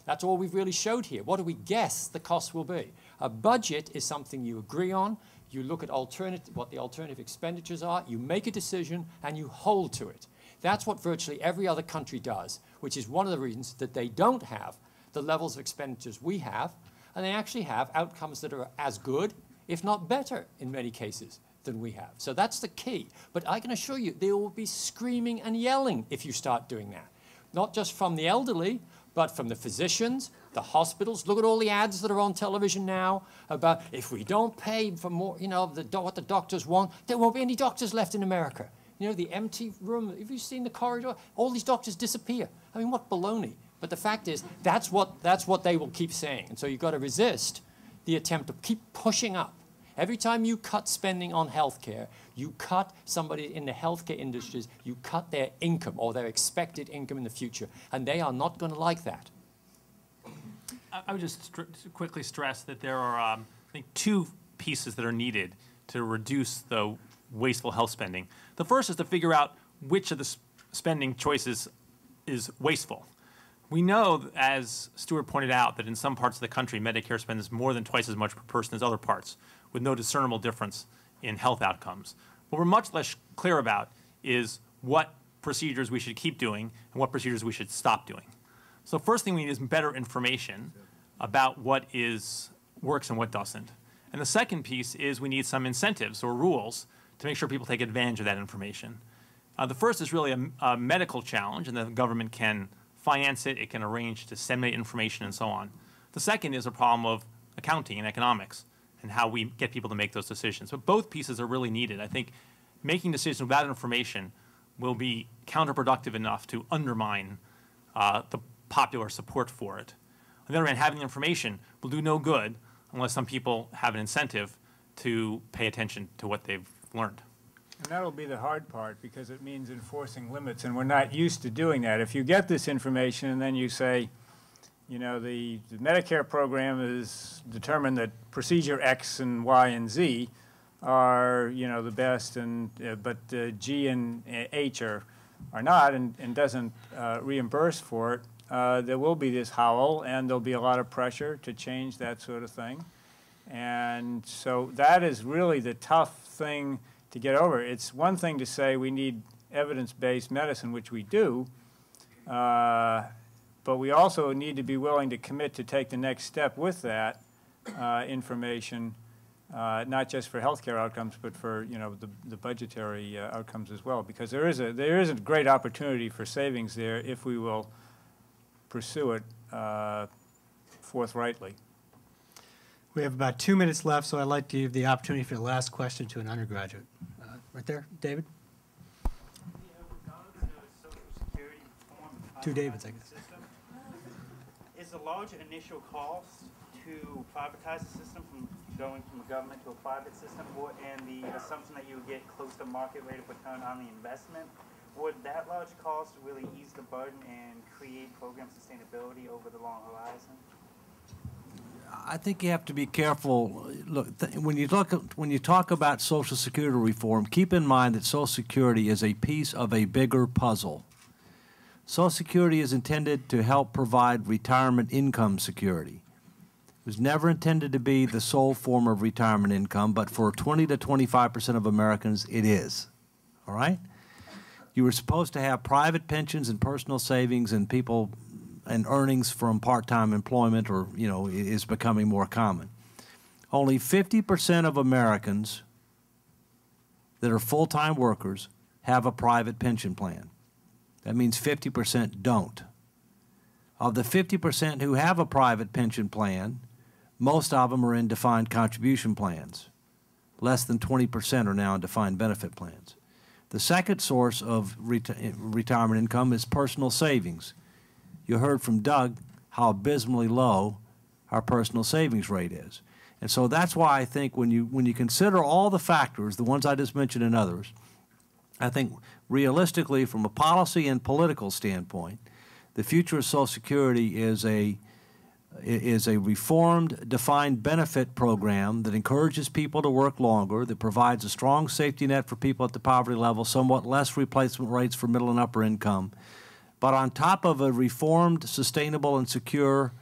That's all we've really showed here. What do we guess the costs will be? A budget is something you agree on, You look at what the alternative expenditures are, you make a decision, and you hold to it. That's what virtually every other country does, which is one of the reasons that they don't have the levels of expenditures we have, and they actually have outcomes that are as good, if not better, in many cases, than we have. So that's the key. But I can assure you, there will be screaming and yelling if you start doing that. Not just from the elderly, but from the physicians, the hospitals. Look at all the ads that are on television now about if we don't pay for more, you know, what the doctors want, there won't be any doctors left in America. You know, the empty room, have you seen the corridor? All these doctors disappear. I mean, what baloney. But the fact is, that's what they will keep saying. And so you've got to resist the attempt to keep pushing up. Every time you cut spending on healthcare, you cut somebody in the healthcare industries, you cut their income or their expected income in the future. And they are not going to like that. I would just quickly stress that there are, I think, two pieces that are needed to reduce the wasteful health spending. The first is to figure out which of the spending choices is wasteful. We know, as Stuart pointed out, that in some parts of the country, Medicare spends more than twice as much per person as other parts, with no discernible difference in health outcomes. What we're much less clear about is what procedures we should keep doing and what procedures we should stop doing. So first thing we need is better information about what works and what doesn't. And the second piece is we need some incentives or rules to make sure people take advantage of that information. The first is really a medical challenge, and the government can finance it, it can arrange to disseminate information and so on. The second is a problem of accounting and economics and how we get people to make those decisions. But both pieces are really needed. I think making decisions without information will be counterproductive enough to undermine the popular support for it. On the other hand, having the information will do no good unless some people have an incentive to pay attention to what they've learned. And that'll be the hard part, because it means enforcing limits, and we're not used to doing that. If you get this information and then you say, you know, the Medicare program is determined that procedure X and Y and Z are, you know, the best, and but G and H are not, and doesn't reimburse for it, there will be this howl, and there'll be a lot of pressure to change that sort of thing. And so that is really the tough thing to get over. It's one thing to say we need evidence-based medicine, which we do, but we also need to be willing to commit to take the next step with that information, not just for healthcare outcomes, but for, you know, the budgetary outcomes as well. Because there is a great opportunity for savings there if we will pursue it forthrightly. We have about 2 minutes left, so I'd like to give the opportunity for the last question to an undergraduate. Right there, David? Two Davids, I guess. Is a large initial cost to privatize the system from going from a government to a private system, and the assumption that you would get close to market rate of return on the investment? Would that large cost really ease the burden and create program sustainability over the long horizon? I think you have to be careful. Look, when you talk about Social Security reform, keep in mind that Social Security is a piece of a bigger puzzle. Social Security is intended to help provide retirement income security. It was never intended to be the sole form of retirement income, but for 20 to 25% of Americans, it is. All right? You were supposed to have private pensions and personal savings, and people and earnings from part-time employment, or, you know, is becoming more common. Only 50% of Americans that are full-time workers have a private pension plan. That means 50% don't. Of the 50% who have a private pension plan, most of them are in defined contribution plans. Less than 20% are now in defined benefit plans. The second source of retirement income is personal savings. You heard from Doug how abysmally low our personal savings rate is. And so that's why I think when you consider all the factors, the ones I just mentioned and others, I think realistically from a policy and political standpoint, the future of Social Security is a reformed defined benefit program that encourages people to work longer, that provides a strong safety net for people at the poverty level, somewhat less replacement rates for middle and upper income, but on top of a reformed, sustainable, and secure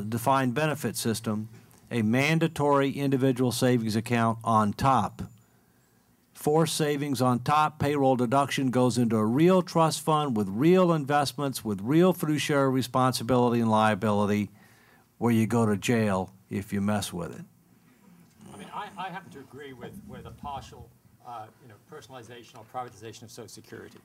defined benefit system, a mandatory individual savings account on top. Forced savings on top, payroll deduction goes into a real trust fund with real investments, with real fiduciary responsibility and liability, where you go to jail if you mess with it. I mean, I happen to agree with a partial, personalization or privatization of Social Security.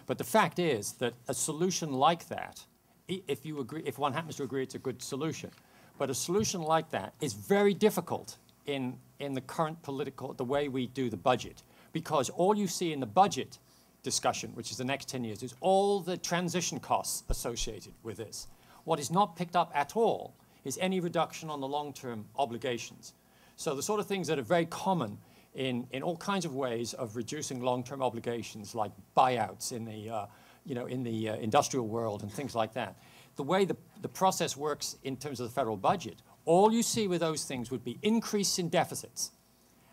But the fact is that a solution like that, if you agree, if one happens to agree it's a good solution, but a solution like that is very difficult in the current the way we do the budget. Because all you see in the budget discussion, which is the next 10 years, is all the transition costs associated with this. What is not picked up at all is any reduction on the long-term obligations. So the sort of things that are very common in all kinds of ways of reducing long-term obligations, like buyouts in the industrial world and things like that. The way the process works in terms of the federal budget, all you see with those things would be increase in deficits.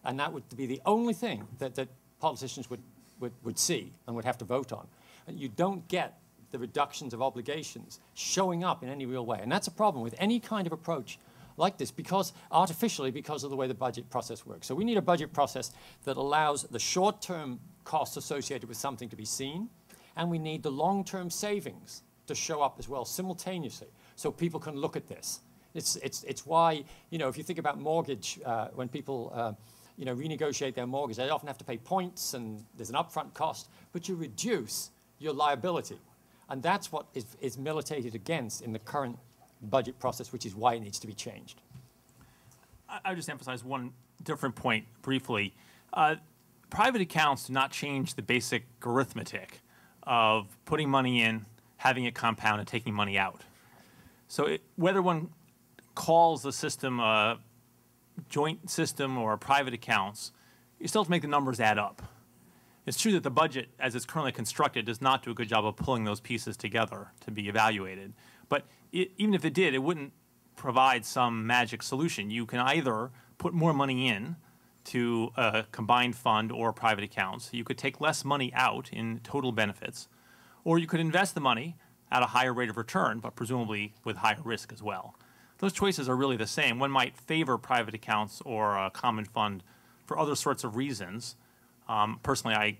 And that would be the only thing that politicians would see and would have to vote on. And you don't get the reductions of obligations showing up in any real way. And that's a problem with any kind of approach like this, because artificially, because of the way the budget process works. So we need a budget process that allows the short-term costs associated with something to be seen, and we need the long-term savings to show up as well simultaneously, so people can look at this. It's why, if you think about mortgage, when people renegotiate their mortgage, they often have to pay points and there's an upfront cost, but you reduce your liability. And that's what is militated against in the current budget process, which is why it needs to be changed. I would just emphasize one different point briefly. Private accounts do not change the basic arithmetic of putting money in, having it compound, and taking money out. So whether one calls the system a joint system or private accounts, you still have to make the numbers add up. It's true that the budget, as it's currently constructed, does not do a good job of pulling those pieces together to be evaluated. But even if it did, it wouldn't provide some magic solution. You can either put more money in to a combined fund or private accounts. You could take less money out in total benefits, or you could invest the money at a higher rate of return, but presumably with higher risk as well. Those choices are really the same. One might favor private accounts or a common fund for other sorts of reasons. Personally, I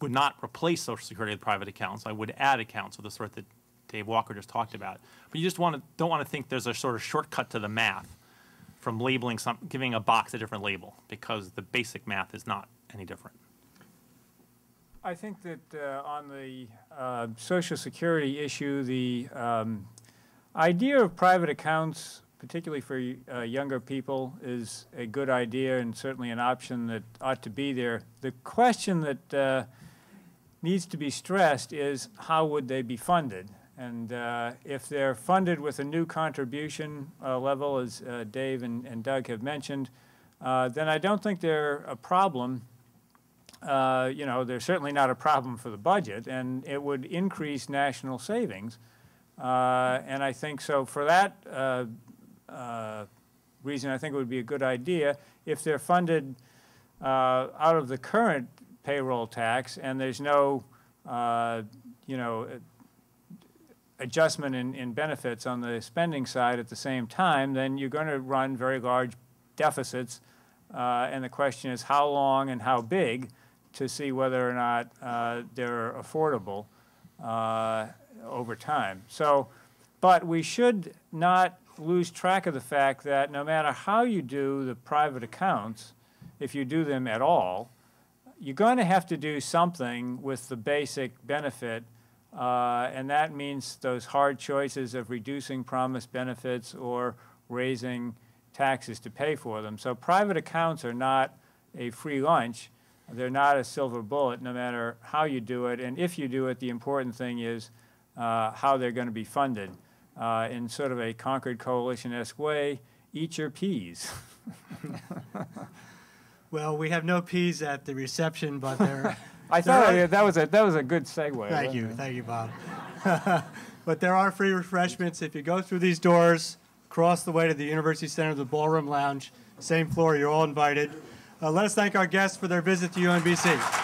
would not replace Social Security with private accounts. I would add accounts of the sort that Dave Walker just talked about. But you just don't want to think there's a sort of shortcut to the math from labeling giving a box a different label, because the basic math is not any different. I think that on the Social Security issue, the idea of private accounts, particularly for younger people, is a good idea and certainly an option that ought to be there. The question that needs to be stressed is how would they be funded? And if they're funded with a new contribution level, as Dave and Doug have mentioned, then I don't think they're a problem. They're certainly not a problem for the budget, and it would increase national savings. And I think so for that reason, I think it would be a good idea. If they're funded out of the current payroll tax and there's no, adjustment in benefits on the spending side at the same time, then you're going to run very large deficits. And the question is how long and how big to see whether or not they're affordable over time. So, but we should not lose track of the fact that no matter how you do the private accounts, if you do them at all, you're going to have to do something with the basic benefit, and that means those hard choices of reducing promised benefits or raising taxes to pay for them. So private accounts are not a free lunch. They're not a silver bullet no matter how you do it, and if you do it, the important thing is how they're going to be funded in sort of a Concord Coalition-esque way. Eat your peas. Well, we have no peas at the reception, but there. I thought that was a good segue. Thank you, Bob. But there are free refreshments if you go through these doors, cross the way to the University Center, the Ballroom Lounge, same floor. You're all invited. Let us thank our guests for their visit to UMBC.